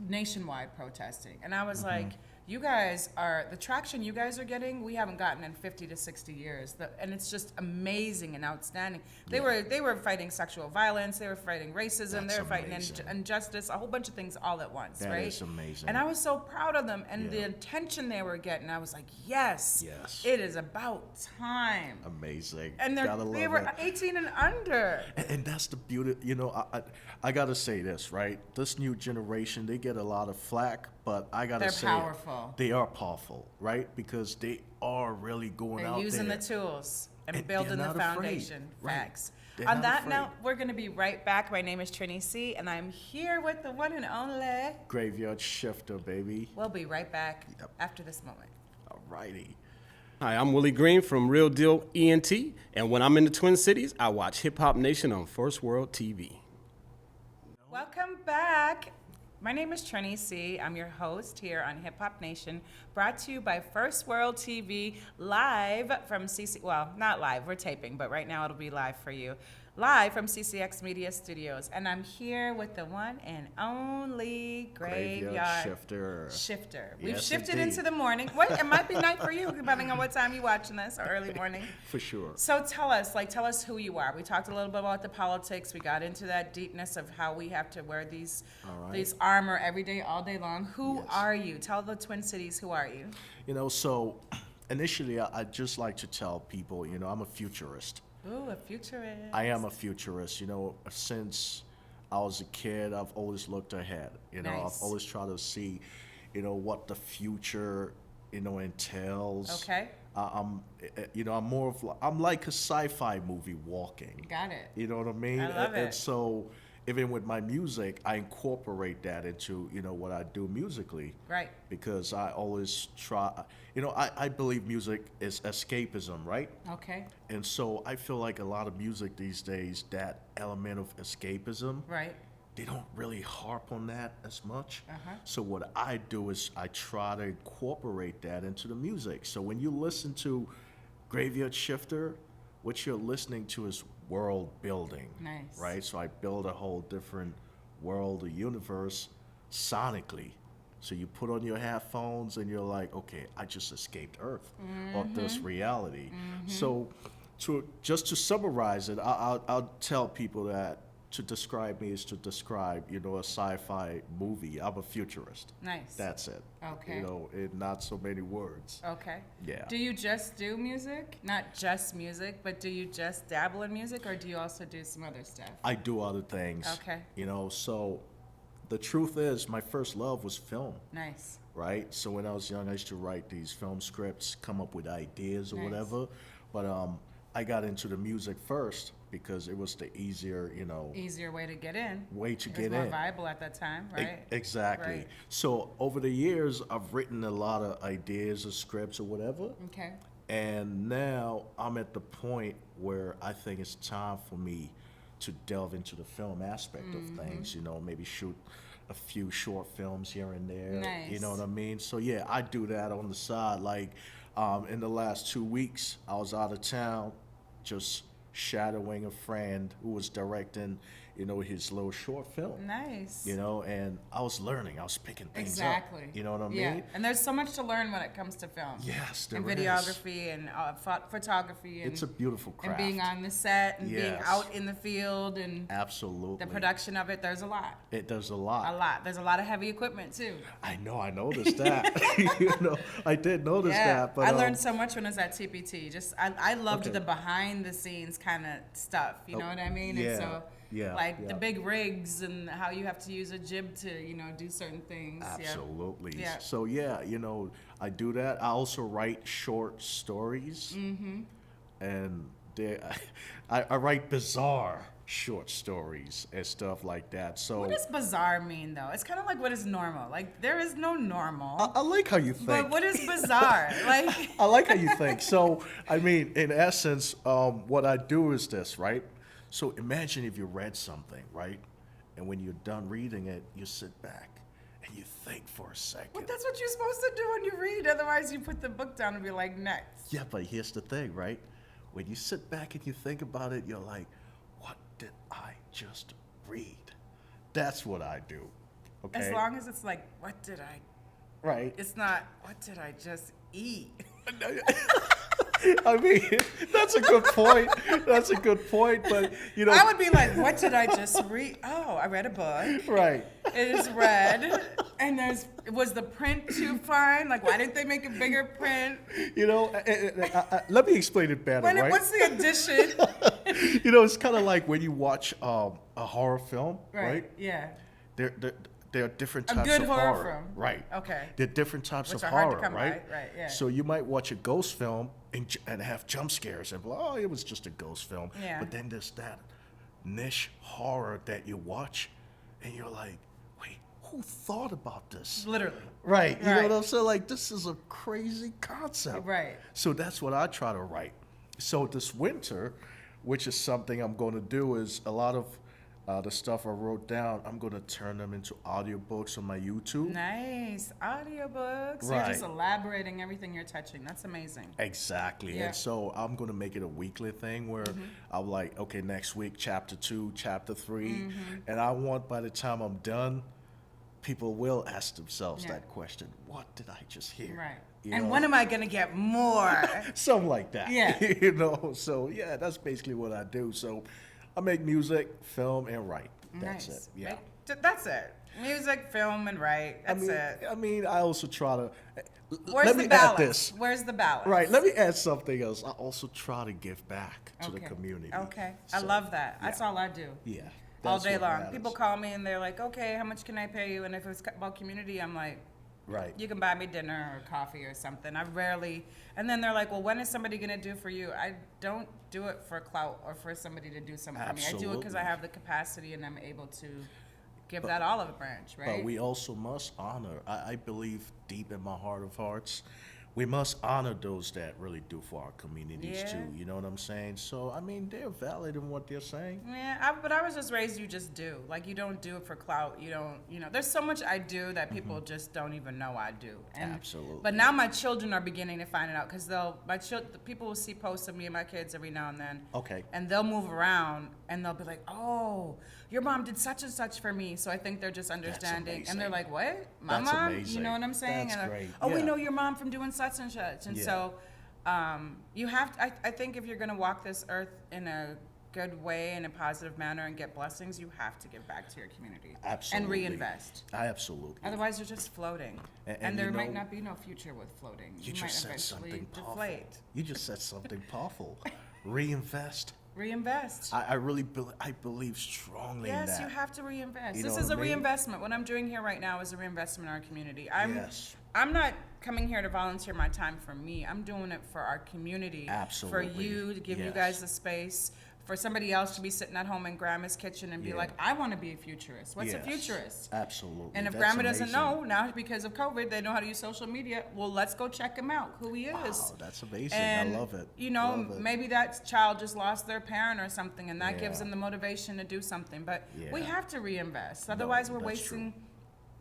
Nationwide protesting. And I was like, you guys the traction you guys are getting, we haven't gotten in 50 to 60 years. And it's just amazing and outstanding. They were fighting sexual violence, they were fighting racism, That's they were fighting amazing. injustice, a whole bunch of things all at once, That right? is amazing. And I was so proud of them and the Yeah. attention they were getting. I was like, yes, Yes. it is about time. Amazing. And Gotta they love were it. 18 and under. And that's the beauty, I gotta say this, right? This new generation, they get a lot of flack, but I gotta They're say powerful. they are powerful, right? Because they are really going They're out using there. the tools and And building they're the not afraid. foundation. Right. Facts. They're On not that afraid. note, we're going to be right back. My name is Trini C, and I'm here with the one and only. Graveyard Shifter, baby. We'll be right back Yep. after this moment. Alrighty. Hi, I'm Willie Green from Real Deal ENT, and when I'm in the Twin Cities, I watch Hip Hop Nation on First World TV. Welcome back. My name is Trini C. I'm your host here on Hip Hop Nation, brought to you by First World TV, live from well, not live, we're taping, but right now it'll be live for you. Live from CCX Media Studios. And I'm here with the one and only Graveyard Shifter. We've Yes, shifted indeed. into the morning. Wait, it might be night for you, depending on what time you're watching this, or early morning. For sure. So tell us who you are. We talked a little bit about the politics. We got into that deepness of how we have to wear these armor every day, all day long. Who Yes. are you? Tell the Twin Cities, who are you? So initially, I'd just like to tell people, I'm a futurist. Ooh, a futurist. I am a futurist. Since I was a kid, I've always looked ahead. Nice. I've always tried to see, what the future, entails. Okay. I'm more of I'm like a sci-fi movie walking. Got it. You know what I mean? I love And it. so even with my music, I incorporate that into, what I do musically. Right. Because I always try, I believe music is escapism, right? Okay. And so I feel like a lot of music these days, that element of escapism, Right. they don't really harp on that as much. Uh-huh. So what I do is I try to incorporate that into the music. So when you listen to Graveyard Shifter, what you're listening to is world building. Nice. Right? So I build a whole different world, a universe, sonically. So you put on your headphones and you're like, okay, I just escaped Earth or this reality. So just to summarize it, I'll tell people that to describe me is to describe, a sci-fi movie. I'm a futurist. Nice. That's it. Okay. In not so many words. Okay. Yeah. Do you just do music? Not just music, but do you just dabble in music, or do you also do some other stuff? I do other things. Okay. So the truth is my first love was film. Nice. Right? So when I was young, I used to write these film scripts, come up with ideas or Nice. whatever. But I got into the music first because it was the easier, Easier way to get in. way to It get was more in. viable at that time, right? Exactly. Right. So over the years, I've written a lot of ideas or scripts or whatever. Okay. And now I'm at the point where I think it's time for me to delve into the film aspect of things, maybe shoot a few short films here and there. Nice. You know what I mean? So yeah, I do that on the side. Like in the last 2 weeks, I was out of town just shadowing a friend who was directing, his little short film. Nice. And I was learning. I was picking things Exactly. up. You know what I Yeah. mean? And there's so much to learn when it comes to film. Yes, there and is. videography and photography and It's a beautiful and craft. being on the set and being Yes. out in the field and Absolutely. the production of it. There's a lot. It does a lot. A lot. There's a lot of heavy equipment too. I noticed that. I did notice Yeah, that. But I learned so much when I was at TPT. Just I loved Okay. the behind the scenes kind of stuff. You know what I mean? yeah, And so yeah, like yeah. the big rigs and how you have to use a jib to do certain things. Yeah. Absolutely. Yeah. So yeah, I do that. I also write short stories. Mm-hmm. And I write bizarre short stories and stuff like that. So What does bizarre mean though? It's kind of like what is normal. Like there is no normal. I like how you think. But what is bizarre? Like I like how you think. So, I mean, in essence, what I do is this, right? So imagine if you read something, right? And when you're done reading it, you sit back and you think for a second. But that's what you're supposed to do when you read. Otherwise, you put the book down and be like, next. Yeah, but here's the thing, right? When you sit back and you think about it, you're like, what did I just read? That's what I do. Okay? As long as it's like, what did I? Right. It's not, what did I just eat? I mean, that's a good point. That's a good point, but I would be like, what did I just read? Oh, I read a book. right. It is red, and was the print too fine? Like, why didn't they make a bigger print? Let me explain it better, right? What's the addition? It's kind of like when you watch a horror film, right? Yeah. There are different A types good of horror horror. film. Right. Okay. There are different types Which of are hard to horror, come by, right? right, yeah. So you might watch a ghost film and have jump scares and be like, oh, it was just a ghost film. Yeah. But then there's that niche horror that you watch and you're like, wait, who thought about this? Literally. Right. You know Right. what I'm saying? Like, this is a crazy concept. Right. So that's what I try to write. So this winter, which is something I'm going to do, is a lot of the stuff I wrote down, I'm going to turn them into audiobooks on my YouTube. Nice. Audiobooks. You're Right. just elaborating everything you're touching. That's amazing. Exactly. Yeah. And so I'm going to make it a weekly thing where I'm like, okay, next week, chapter 2, chapter 3. And I want by the time I'm done, people will ask themselves Yeah. that question, what did I just hear? Right. You And know? when am I going to get more? Something like that. Yeah. So yeah, that's basically what I do. So I make music, film, and write. That's Nice. it. Yeah. That's it. Music, film, and write. That's it. I mean, I also try to. Where's let the me balance? add this. Where's the balance? Right. Let me add something else. I also try to give back to the Okay. community. Okay. I So, love that. That's yeah. all I do. Yeah. All that's day what long. matters. People call me and they're like, okay, how much can I pay you? And if it's about community, I'm like, Right. you can buy me dinner or coffee or something. I rarely, and then they're like, well, when is somebody going to do for you? I don't do it for clout or for somebody to do something for me. I do it because I Absolutely. have the capacity and I'm able to give that olive branch, right? But we also must honor. I believe deep in my heart of hearts, we must honor those that really do for our communities Yeah. too. You know what I'm saying? So I mean, they're valid in what they're saying. Yeah, but I was just raised you just do. Like, you don't do it for clout. You don't, there's so much I do that people just don't even know I do. And, Absolutely. But now my children are beginning to find it out because the people will see posts of me and my kids every now and then. Okay. And they'll move around and they'll be like, oh, your mom did such and such for me. So I think they're just understanding. And they're amazing. like, what? My That's mom? amazing. You know what I'm saying? That's And great. oh, we Yeah. know your mom from doing such and such. And Yeah. so you have to, I think if you're going to walk this earth in a good way in a positive manner and get blessings, you have to give back to your community. Absolutely. And reinvest. Absolutely. Otherwise, you're just floating. And And there you might know, not be no future with floating. You might just said eventually something powerful. deflate. You just said something powerful. Reinvest. Reinvest. I really I believe strongly in Yes, that. you have to reinvest. You This know is what a I mean? reinvestment. What I'm doing here right now is a reinvestment in our community. Yes. I'm not coming here to volunteer my time for me. I'm doing it for our community. Absolutely. For you, to give you Yes. guys the space. For somebody else to be sitting at home in grandma's kitchen and be Yeah. like, I want to be a futurist. What's a Yes. futurist? Absolutely. And if That's grandma doesn't amazing. know, now because of COVID, they know how to use social media. Well, let's go check him out, who he is. Wow, that's amazing. And, I love it. You know, Love it. maybe that child just lost their parent or something, and that gives Yeah. them the motivation to do something. But we Yeah. have to reinvest. Otherwise, we're that's wasting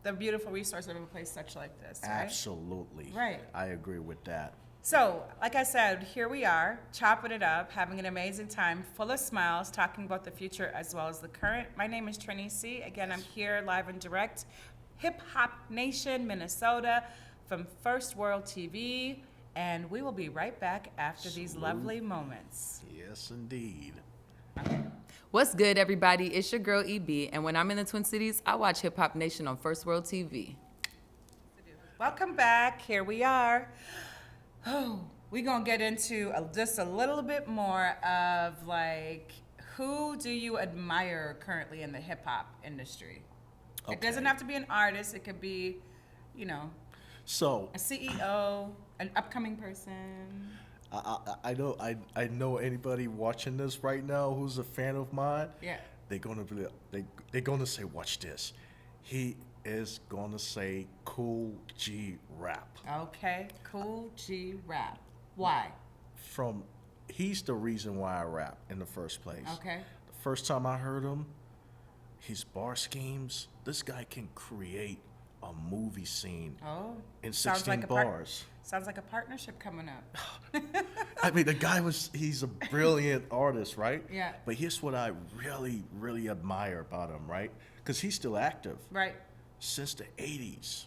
the beautiful resource of a place such like this, right? Absolutely. Right. I agree with that. So, like I said, here we are, chopping it up, having an amazing time, full of smiles, talking about the future as well as the current. My name is Trini C. Again, I'm here live and direct, Hip Hop Nation, Minnesota, from First World TV, and we will be right back after these lovely moments. Yes, indeed. What's good, everybody? It's your girl EB, and when I'm in the Twin Cities, I watch Hip Hop Nation on First World TV. Welcome back. Here we are. Oh, we're going to get into just a little bit more of like, who do you admire currently in the hip hop industry? It doesn't have to be an artist. It could be, you know, So a CEO, an upcoming person. I know anybody watching this right now who's a fan of mine. Yeah. They're gonna be they're gonna say, watch this. He is gonna say Cool G Rap. Okay, Cool G Rap. Why? He's the reason why I rap in the first place. Okay. The first time I heard him, his bar schemes, this guy can create a movie scene Oh. in sounds 16 like a bars. Sounds like a partnership coming up. I mean, the guy he's a brilliant artist, right? Yeah. But here's what I really, really admire about him, right? Because he's still active. Right. Since the 80s,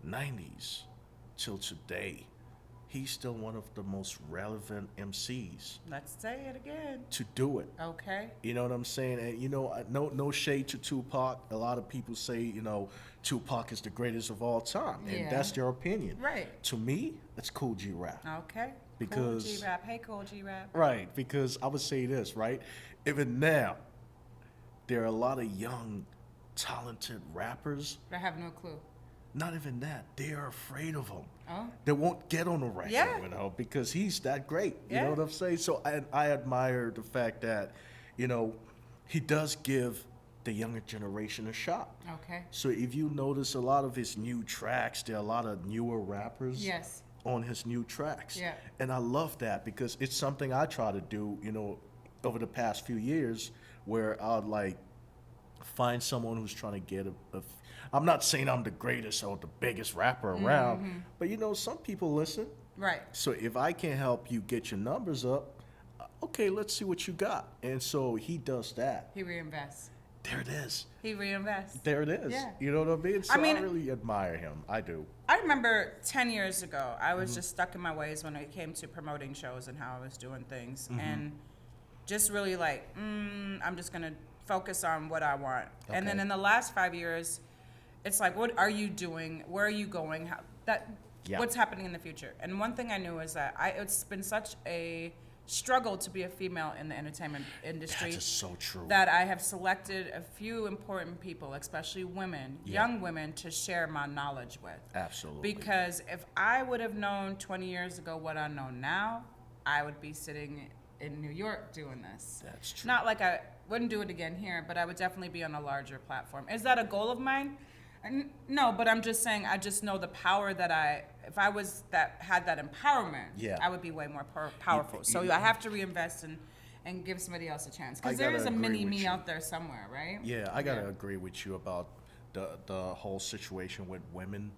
90s, till today, he's still one of the most relevant MCs Let's say it again. to do it. Okay. You know what I'm saying? And, you know, no shade to Tupac. A lot of people say, you know, Tupac is the greatest of all time. And Yeah. that's their opinion. Right. To me, it's Cool G Rap. Okay. Because- Cool G Rap. Hey, Cool G Rap. Right, because I would say this, right? Even now, there are a lot of young, talented rappers. I have no clue. Not even that, they are afraid of him. Oh. They won't get on the record Yeah. with him because he's that great. You Yeah. know what I'm saying? So I admire the fact that, you know, he does give the younger generation a shot. Okay. So if you notice a lot of his new tracks, there are a lot of newer rappers Yes. on his new tracks. Yeah. And I love that because it's something I try to do, you know, over the past few years where I'd like find someone who's trying to get I'm not saying I'm the greatest or the biggest rapper around, but you know, some people listen. Right. So if I can help you get your numbers up, okay, let's see what you got. And so he does that. He reinvests. There it is. He reinvests. There it is. Yeah. You know what I mean? So I mean- I really admire him. I do. I remember 10 years ago, I was just stuck in my ways when it came to promoting shows and how I was doing things. And just really like, I'm just going to focus on what I want. And then Okay. in the last 5 years, it's like, what are you doing? Where are you going? Yeah. What's happening in the future? And one thing I knew is that it's been such a struggle to be a female in the entertainment industry. That is so true. That I have selected a few important people, especially women, young women, to share my knowledge with. Absolutely. Because if I would have known 20 years ago what I know now, I would be sitting in New York doing this. That's true. Not like I wouldn't do it again here, but I would definitely be on a larger platform. Is that a goal of mine? No, but I'm just saying I just know the power that if I had that empowerment, Yeah. I would be way more powerful. So I have to reinvest and give somebody else a chance. Because there gotta is a agree mini with me you. out there somewhere, right? Yeah, I gotta agree with you about the whole situation with women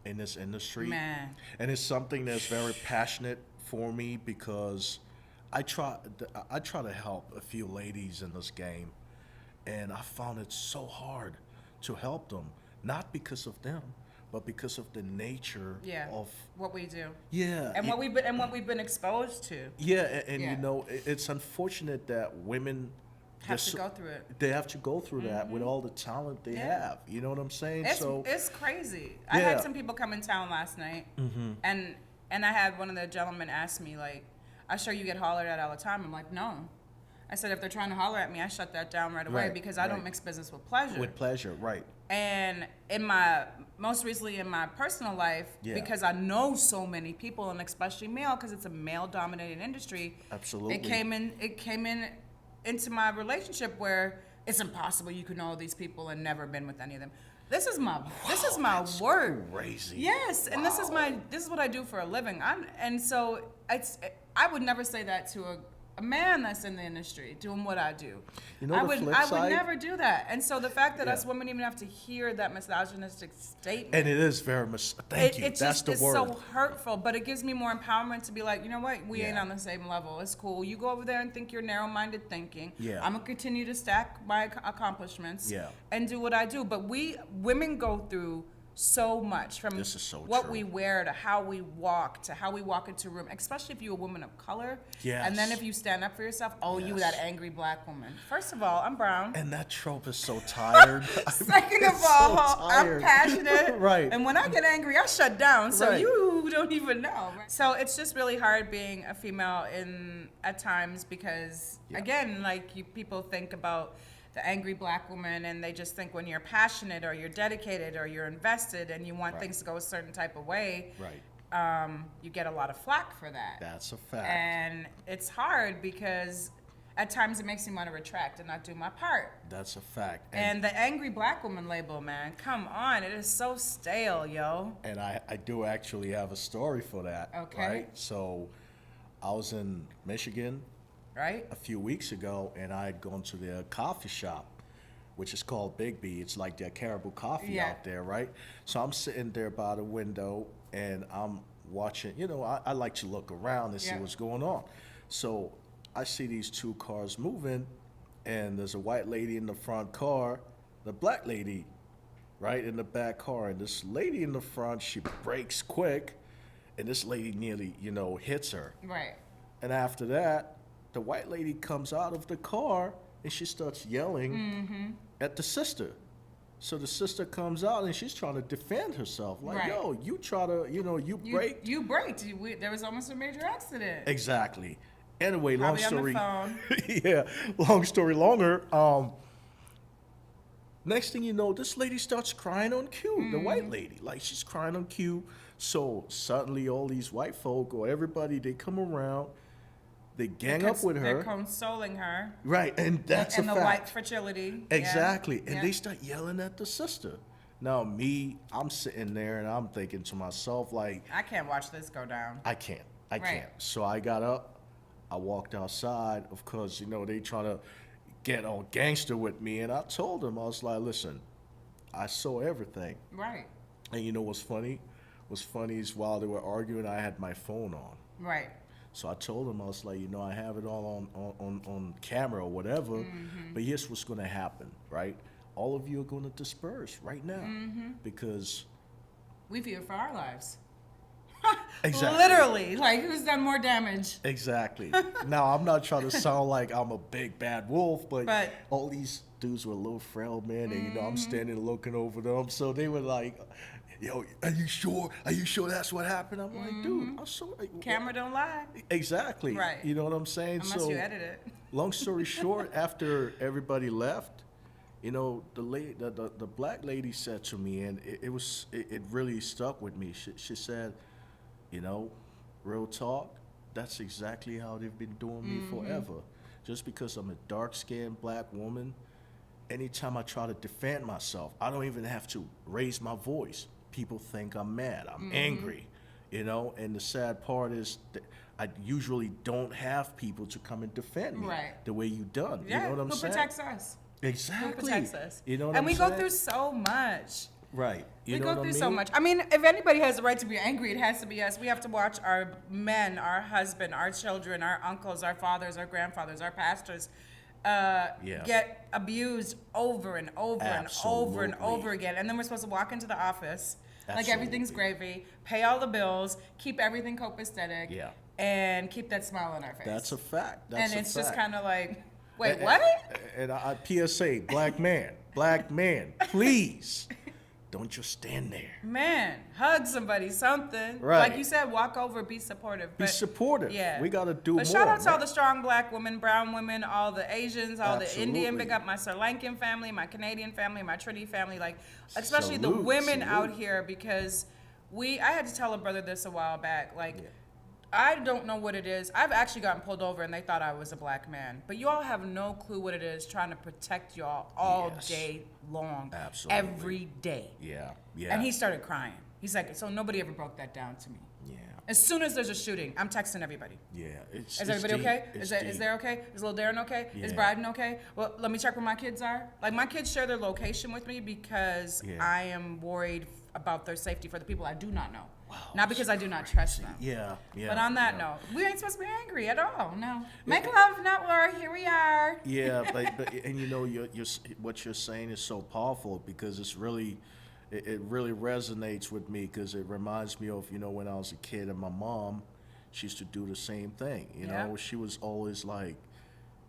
in this industry. Man. And it's something that's very passionate for me because I try to help a few ladies in this game, and I found it so hard to help them, not because of them, but because of the nature Yeah. of What we do. yeah, And what we've been exposed to. yeah, and Yeah. you know, it's unfortunate that women Have they're to go through it. They have to go through that with all the talent they Yeah. have. You know what I'm saying? It's crazy. I Yeah. had some people come in town last night, and I had one of the gentlemen ask me like, "I sure you get hollered at all the time?" I'm like, "No." I said, "If they're trying to holler at me, I shut that down right away Right, because I don't right. mix business with pleasure." with pleasure, right? And most recently in my personal life, Yeah. because I know so many people, and especially male, because it's a male-dominated industry. Absolutely. It came in into my relationship where it's impossible you could know these people and never been with any of them. This is my work. Crazy. Yes, and this is what I do for a living. I would never say that to a man that's in the industry doing what I do. You know I the would flip I would side? never do that. And so the fact that Yeah. us women even have to hear that misogynistic statement, And it is very much. Thank you. it That's just the is word. so hurtful. But it gives me more empowerment to be like, you know what, we ain't Yeah. on the same level. It's cool. You go over there and think you're narrow-minded thinking. Yeah. I'm gonna continue to stack my accomplishments. Yeah. And do what I do. But we women go through so much, from This is so what true. we wear to how we walk into a room, especially if you're a woman of color. Yes. And then if you stand up for yourself, you Yes. that angry black woman. First of all, I'm brown. And that trope is so tired. Second of It's so all, I'm tired. passionate. Right. And when I get angry, I shut down. So Right. you don't even know. So it's just really hard being a female at times because, again, like people think about the angry black woman and they just think when you're passionate or you're dedicated or you're invested and you want Right. things to go a certain type of way, Right. you get a lot of flack for that. That's a fact. And it's hard because at times it makes me want to retract and not do my part. That's a fact. And the angry black woman label, man, come on, it is so stale, yo. And I do actually have a story for that. Okay. Right? So I was in Michigan Right? a few weeks ago, and I had gone to their coffee shop, which is called Big B. It's like their Caribou coffee Yeah. out there, right? So I'm sitting there by the window, and I'm watching. You know, I like to look around and see Yeah. what's going on. So I see these two cars moving, and there's a white lady in the front car, the black lady right in the back car, and this lady in the front, she brakes quick, and this lady nearly, hits her. Right. And after that, the white lady comes out of the car and she starts yelling Mm-hmm. at the sister. So the sister comes out and she's trying to defend herself. Like, Right. yo, you try to, you break. You braked. There was almost a major accident. Exactly. Anyway, Probably long on the story. phone. Yeah, long story longer. Next thing you know, this lady starts crying on cue. The white lady, like she's crying on cue. So suddenly, all these white folk or everybody, they come around, they gang up with They're her, consoling her. right? And that's and a the fact. white fragility. Yeah. Exactly. And Yeah. they start yelling at the sister. Now I'm sitting there and I'm thinking to myself, like, I can't watch this go down. I can't. I Right. can't. So I got up. I walked outside. Of course, they trying to get all gangster with me. And I told them, I was like, listen, I saw everything. Right. And you know what's funny? What's funny is while they were arguing, I had my phone on. Right. So I told them, I was like, I have it all on camera or whatever, Mm-hmm. but here's what's going to happen, right? All of you are going to disperse right now Mm-hmm. because We fear for our lives. Exactly. Literally. Like, who's done more damage? Exactly. Now, I'm not trying to sound like I'm a big bad wolf, but But- all these dudes were little frail men, and I'm Mm-hmm. standing looking over them, so they were like, yo, are you sure? Are you sure that's what happened? I'm like, dude, I'm sure. Camera don't lie. Exactly. Mm-hmm. Right. You know what I'm saying? Unless so you edit it. long story short, after everybody left, the black lady said to me, and it really stuck with me. She said, real talk, that's exactly how they've been doing me forever. Just because I'm a dark-skinned black woman, anytime I try to defend myself, I don't even have to raise my voice. People think I'm mad, I'm angry, and the sad part is that I usually don't have people to come and defend me Right. the way you done. Yeah. You know what I'm Who saying? protects us? Exactly. Who protects us? You know what and I'm we saying? go through so much. Right. You We know go what I through so mean? much. I mean, if anybody has the right to be angry, it has to be us. We have to watch our men, our husband, our children, our uncles, our fathers, our grandfathers, our pastors get abused over and over and over and Absolutely. over again. And then we're supposed to walk into the office Like everything's gravy, pay all the bills, keep everything copacetic, Yeah. and keep that smile on our face. That's a fact. and it's just kind of like, wait, And- what? And PSA, black man, please don't just stand there. Man, hug somebody, something. Right. Like you said, walk over, be supportive. Be supportive. Yeah. We gotta do but shout more, out to all man. the strong black women, brown women, all the Asians, all the Indian. Absolutely. Big up my Sri Lankan family, my Canadian family, my Trinity family. Like, especially the Salute, women out salute. here, because I had to tell a brother this a while back. Like, I don't know what it is. I've actually gotten pulled over and they thought I was a black man. But you all have no clue what it is trying to protect y'all all Yes. day long. Absolutely. Every day. Yeah, yeah. And he started crying. He's like, so nobody ever broke that down to me. Yeah, As soon as there's a shooting, I'm texting everybody. yeah. It's, Is it's everybody deep. okay? It's Is there okay? Is little Darren okay? Is Yeah. Bryden okay? Well, let me check where my kids are. Like, my kids share their location with me because Yeah. I am worried about their safety for the people I do not know. Not because I do not trust them. Yeah, yeah. But on that yeah. note, we ain't supposed to be angry at all. No. Make love, not war. Here we are. Yeah, but and you know, what you're saying is so powerful because it's really, it really resonates with me because it reminds me of, you know, when I was a kid and my mom, she used to do the same thing. You Yeah. know, she was always like,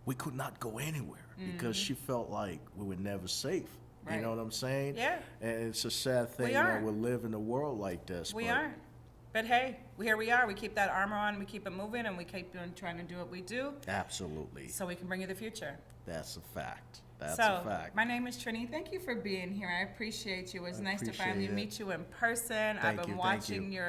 we could not go anywhere because she felt like we were never safe. You Right. know what I'm saying? Yeah. And it's a sad thing We that are. we live in a world like this. We but aren't. But hey, here we are. We keep that armor on, we keep it moving, and we keep trying to do what we do Absolutely. so we can bring you the future. That's a fact. That's so, a fact. my name is Trini. Thank you for being here. I appreciate you. It was nice to finally appreciate it. meet you in person. I've Thank been you, thank watching you.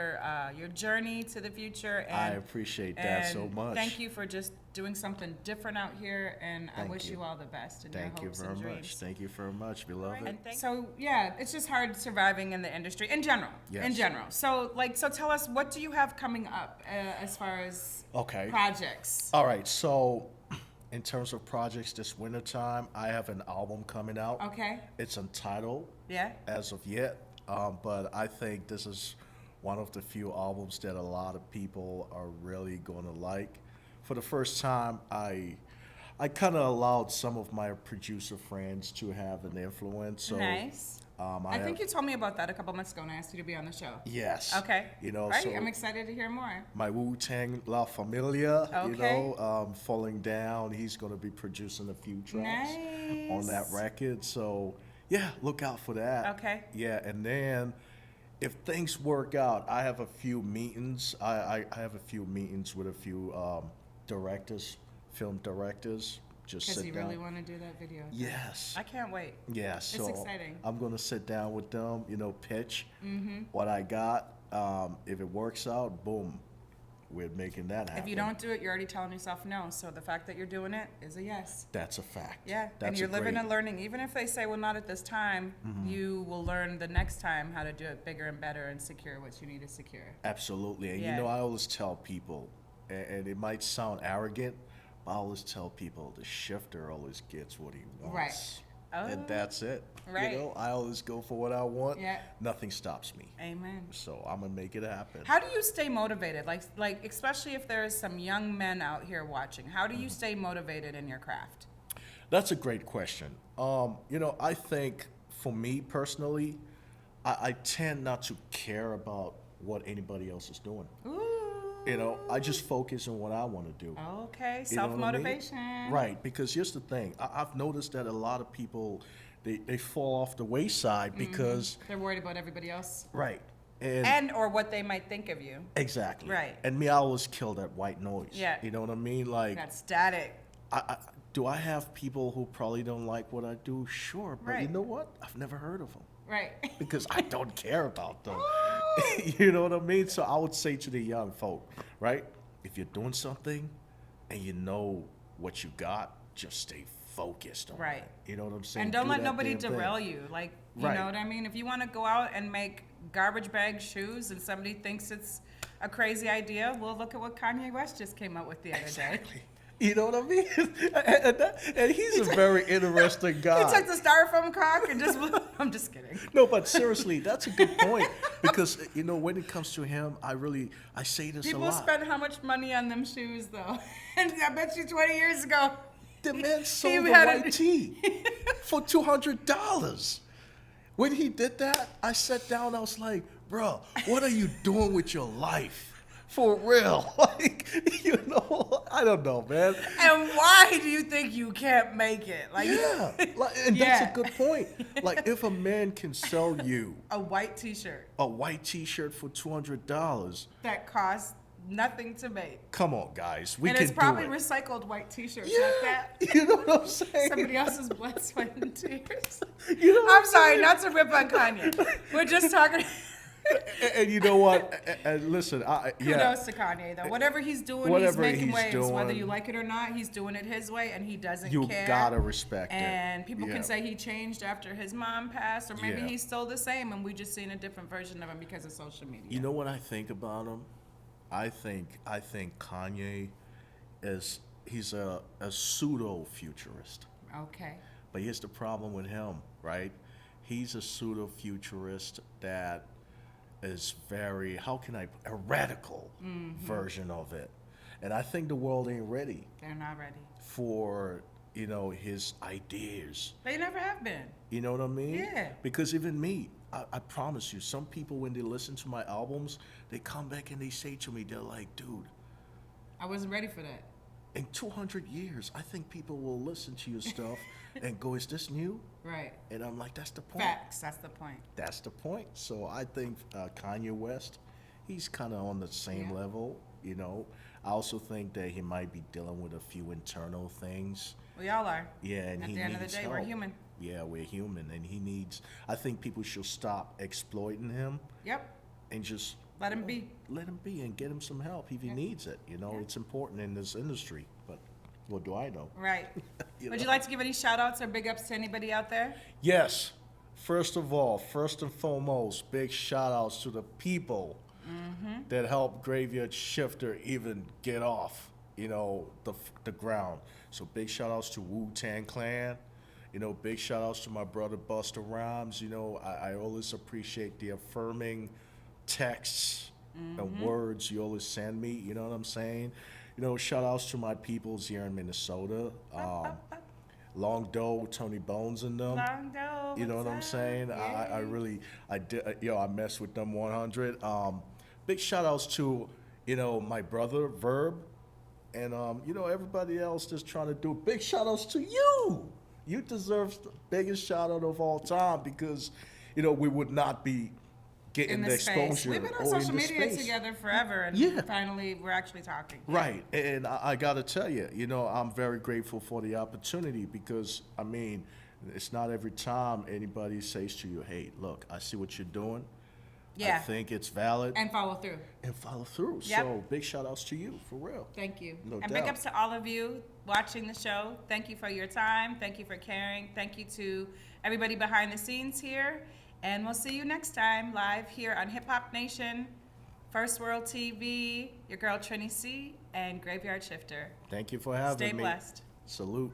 your journey to the future. I And, appreciate that so and much. Thank you for just doing something different out here, and I Thank wish you. you all the best in Thank your you hopes very and much. dreams. Thank you very much, beloved. So yeah, it's just hard surviving in the industry in general. In Yes. general. So tell us, what do you have coming up as far as Okay. projects? All right, so in terms of projects this wintertime, I have an album coming out. Okay. It's untitled Yeah. as of yet, but I think this is one of the few albums that a lot of people are really going to like. For the first time, I kind of allowed some of my producer friends to have an influence. So, Nice. I think you told me about that a couple months ago when I asked you to be on the show. Yes. Okay. You know, Right. so I'm excited to hear more. my Wu-Tang La Familia, you Okay. know, Falling Down, he's going to be producing a few tracks on that Nice. record. So, yeah, look out for that. Okay. Yeah, and then if things work out, I have a few meetings. I have a few meetings with a few directors, film directors. Just Because sit you down. really want to do that video. Yes. I can't wait. Yeah, so exciting. I'm gonna sit down with them, you know, pitch Mm-hmm. what I got. If it works out, boom, we're making that happen. If you don't do it, you're already telling yourself no. So the fact that you're doing it is a yes. That's a fact. Yeah, That's and you're a living great- and learning. Even if they say, well, not at this time, you will learn the next time how to do it bigger and better and secure what you need to secure. Absolutely, and Yeah. you know, I always tell people, and it might sound arrogant, but I always tell people the shifter always gets what he wants. Right. And Oh. that's it. Right. You know, I always go for what I want. Yeah. Nothing stops me. Amen. So I'm gonna make it happen. How do you stay motivated? Like especially if there's some young men out here watching, how do you stay motivated in your craft? That's a great question. You know, I think for me personally, I tend not to care about what anybody else is doing. Ooh. You know, I just focus on what I want to do. Okay, You know what I mean? self-motivation. Right, because here's the thing. I've noticed that a lot of people, they fall off the wayside because, They're worried about everybody else. right. And or what they might think of you. Exactly. Right. And me, I always kill that white noise. Yeah. You know what I mean? Like, That static. do I have people who probably don't like what I do? Sure. But you Right. know what? I've never heard of them. Right. Because I don't care about them. You know what I mean? So I would say to the young folk, right? If you're doing something and you know what you got, just stay focused on Right. it. You know what I'm saying? And don't Do let that nobody damn thing. derail you. Like, you Right. know what I mean? If you want to go out and make garbage bag shoes and somebody thinks it's a crazy idea, well, look at what Kanye West just came up with the other day. You know what I mean? and he's a very interesting guy. He took the styrofoam cock and just, I'm just kidding. No, but seriously, that's a good point because you know when it comes to him, I say this People a lot. spend how much money on them shoes, though? And I bet you 20 years ago. The man sold He the had white a- tee for $200. When he did that, I sat down. I was like, bro, what are you doing with your life? For real. Like, I don't know, man. And why do you think you can't make it? Like, Yeah. And that's a good point. Like, if a man can sell you a white T-shirt a white T-shirt for $200, that costs nothing to make. come on, guys. We And can it's probably do it. recycled white T-shirts Yeah. like that. You know what I'm saying? Somebody else's blood, sweat, and tears. You know what I'm sorry, not to rip on Kanye. We're just talking. And you know what? And listen, Kudos to Kanye, though. Whatever he's doing, Whatever he's making he's waves. Whether doing. you like it or not, he's doing it his way, and he doesn't You care. gotta respect it. And people Yeah. can say he changed after his mom passed, or maybe Yeah. he's still the same, and we just seen a different version of him because of social media. You know what I think about him? I think Kanye he's a pseudo futurist. Okay. But here's the problem with him, right? He's a pseudo futurist that is very a radical version of it. And I think the world ain't ready They're not ready. for, his ideas. They never have been. You know what I mean? Yeah. Because even me, I promise you, some people, when they listen to my albums, they come back and they say to me, they're like, dude, I wasn't ready for that. in 200 years, I think people will listen to your stuff and go, is this new? Right. And I'm like, that's the point. Facts. That's the point. That's the point. So I think Kanye West, he's kind of on the same Yeah. level, I also think that he might be dealing with a few internal things. We all are. Yeah, and At he the end of the needs day, we're help. human. Yeah, we're human, and I think people should stop exploiting him Yep. and just Let him be. let him be and get him some help if he needs it. It's important in this industry, but what do I know? Right. You Would know? you like to give any shout outs or big ups to anybody out there? Yes. First and foremost, big shout outs to the people that helped Graveyard Shifter even get off, the ground. So big shout outs to Wu-Tang Clan. Big shout outs to my brother Busta Rhymes. I always appreciate the affirming texts and words you always send me. You know what I'm saying? Shout outs to my peoples here in Minnesota. Long Doe, Tony Bones and them. Long Doe, You know what I'm what's saying? up? I mess with them 100. Big shout outs to, my brother Verb and, everybody else that's trying to do. Big shout outs to you. You deserve the biggest shout out of all time because, we would not be getting In the this space. exposure. We've been on or in social this media space. together forever, and Yeah. finally we're actually talking. Right, and I got to tell you, I'm very grateful for the opportunity because, it's not every time anybody says to you, hey, look, I see what you're doing. Yeah. I think it's valid. And follow through. And follow through. Yep. So big shout outs to you, for real. Thank you. No and big doubt. ups to all of you watching the show. Thank you for your time. Thank you for caring. Thank you to everybody behind the scenes here. And we'll see you next time live here on Hip Hop Nation, First World TV, your girl Trini C, and Graveyard Shifter. Thank you for having Stay me. blessed. Salute.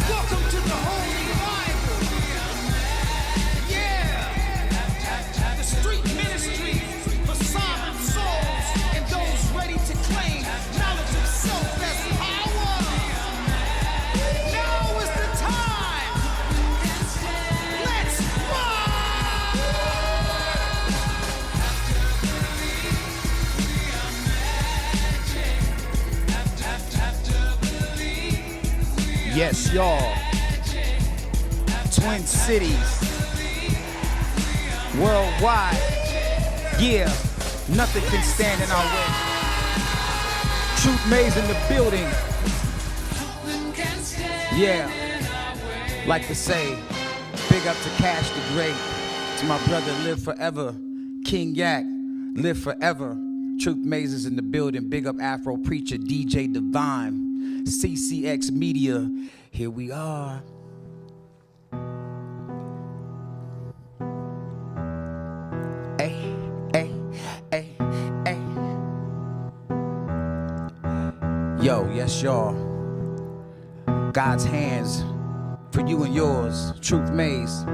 Welcome to the Holy Bible. Yeah. The street ministry for silent souls and those ready to claim knowledge of self as power. Now is the time. Let's Yes, y'all. Twin Cities. Worldwide. Yeah, nothing can stand in our way. Truth Maze in the building. Yeah, like to say, big up to Cash the Great. To my brother, live forever. King Yak, live forever. Truth Maze is in the building. Big up Afro Preacher, DJ Divine. CCX Media, here we are. Hey, hey, hey, hey. Yo, yes, y'all. God's hands For you and yours, Truth Maze.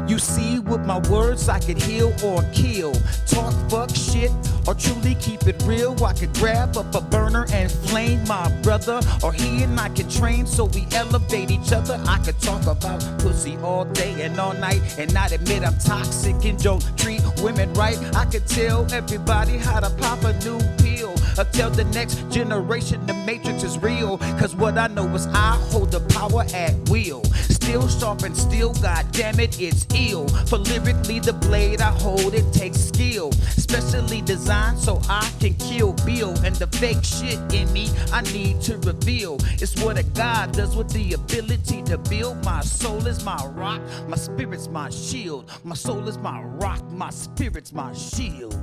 You see, with my words I could heal or kill. Talk fuck shit or truly keep it real. I could grab up a burner and flame my brother, or he and I could train so we elevate each other. I could talk about pussy all day and all night and not admit I'm toxic and don't treat women right. I could tell everybody how to pop a new pill, or tell the next generation the matrix is real. Cause what I know is I hold the power at will. Still sharp and still, god damn it, it's ill. For lyrically the blade I hold, it takes skill. Specially designed so I can kill Bill. And the fake shit in me I need to reveal. It's what a god does with the ability to build. My soul is my rock, my spirit's my shield. My soul is my rock, my spirit's my shield.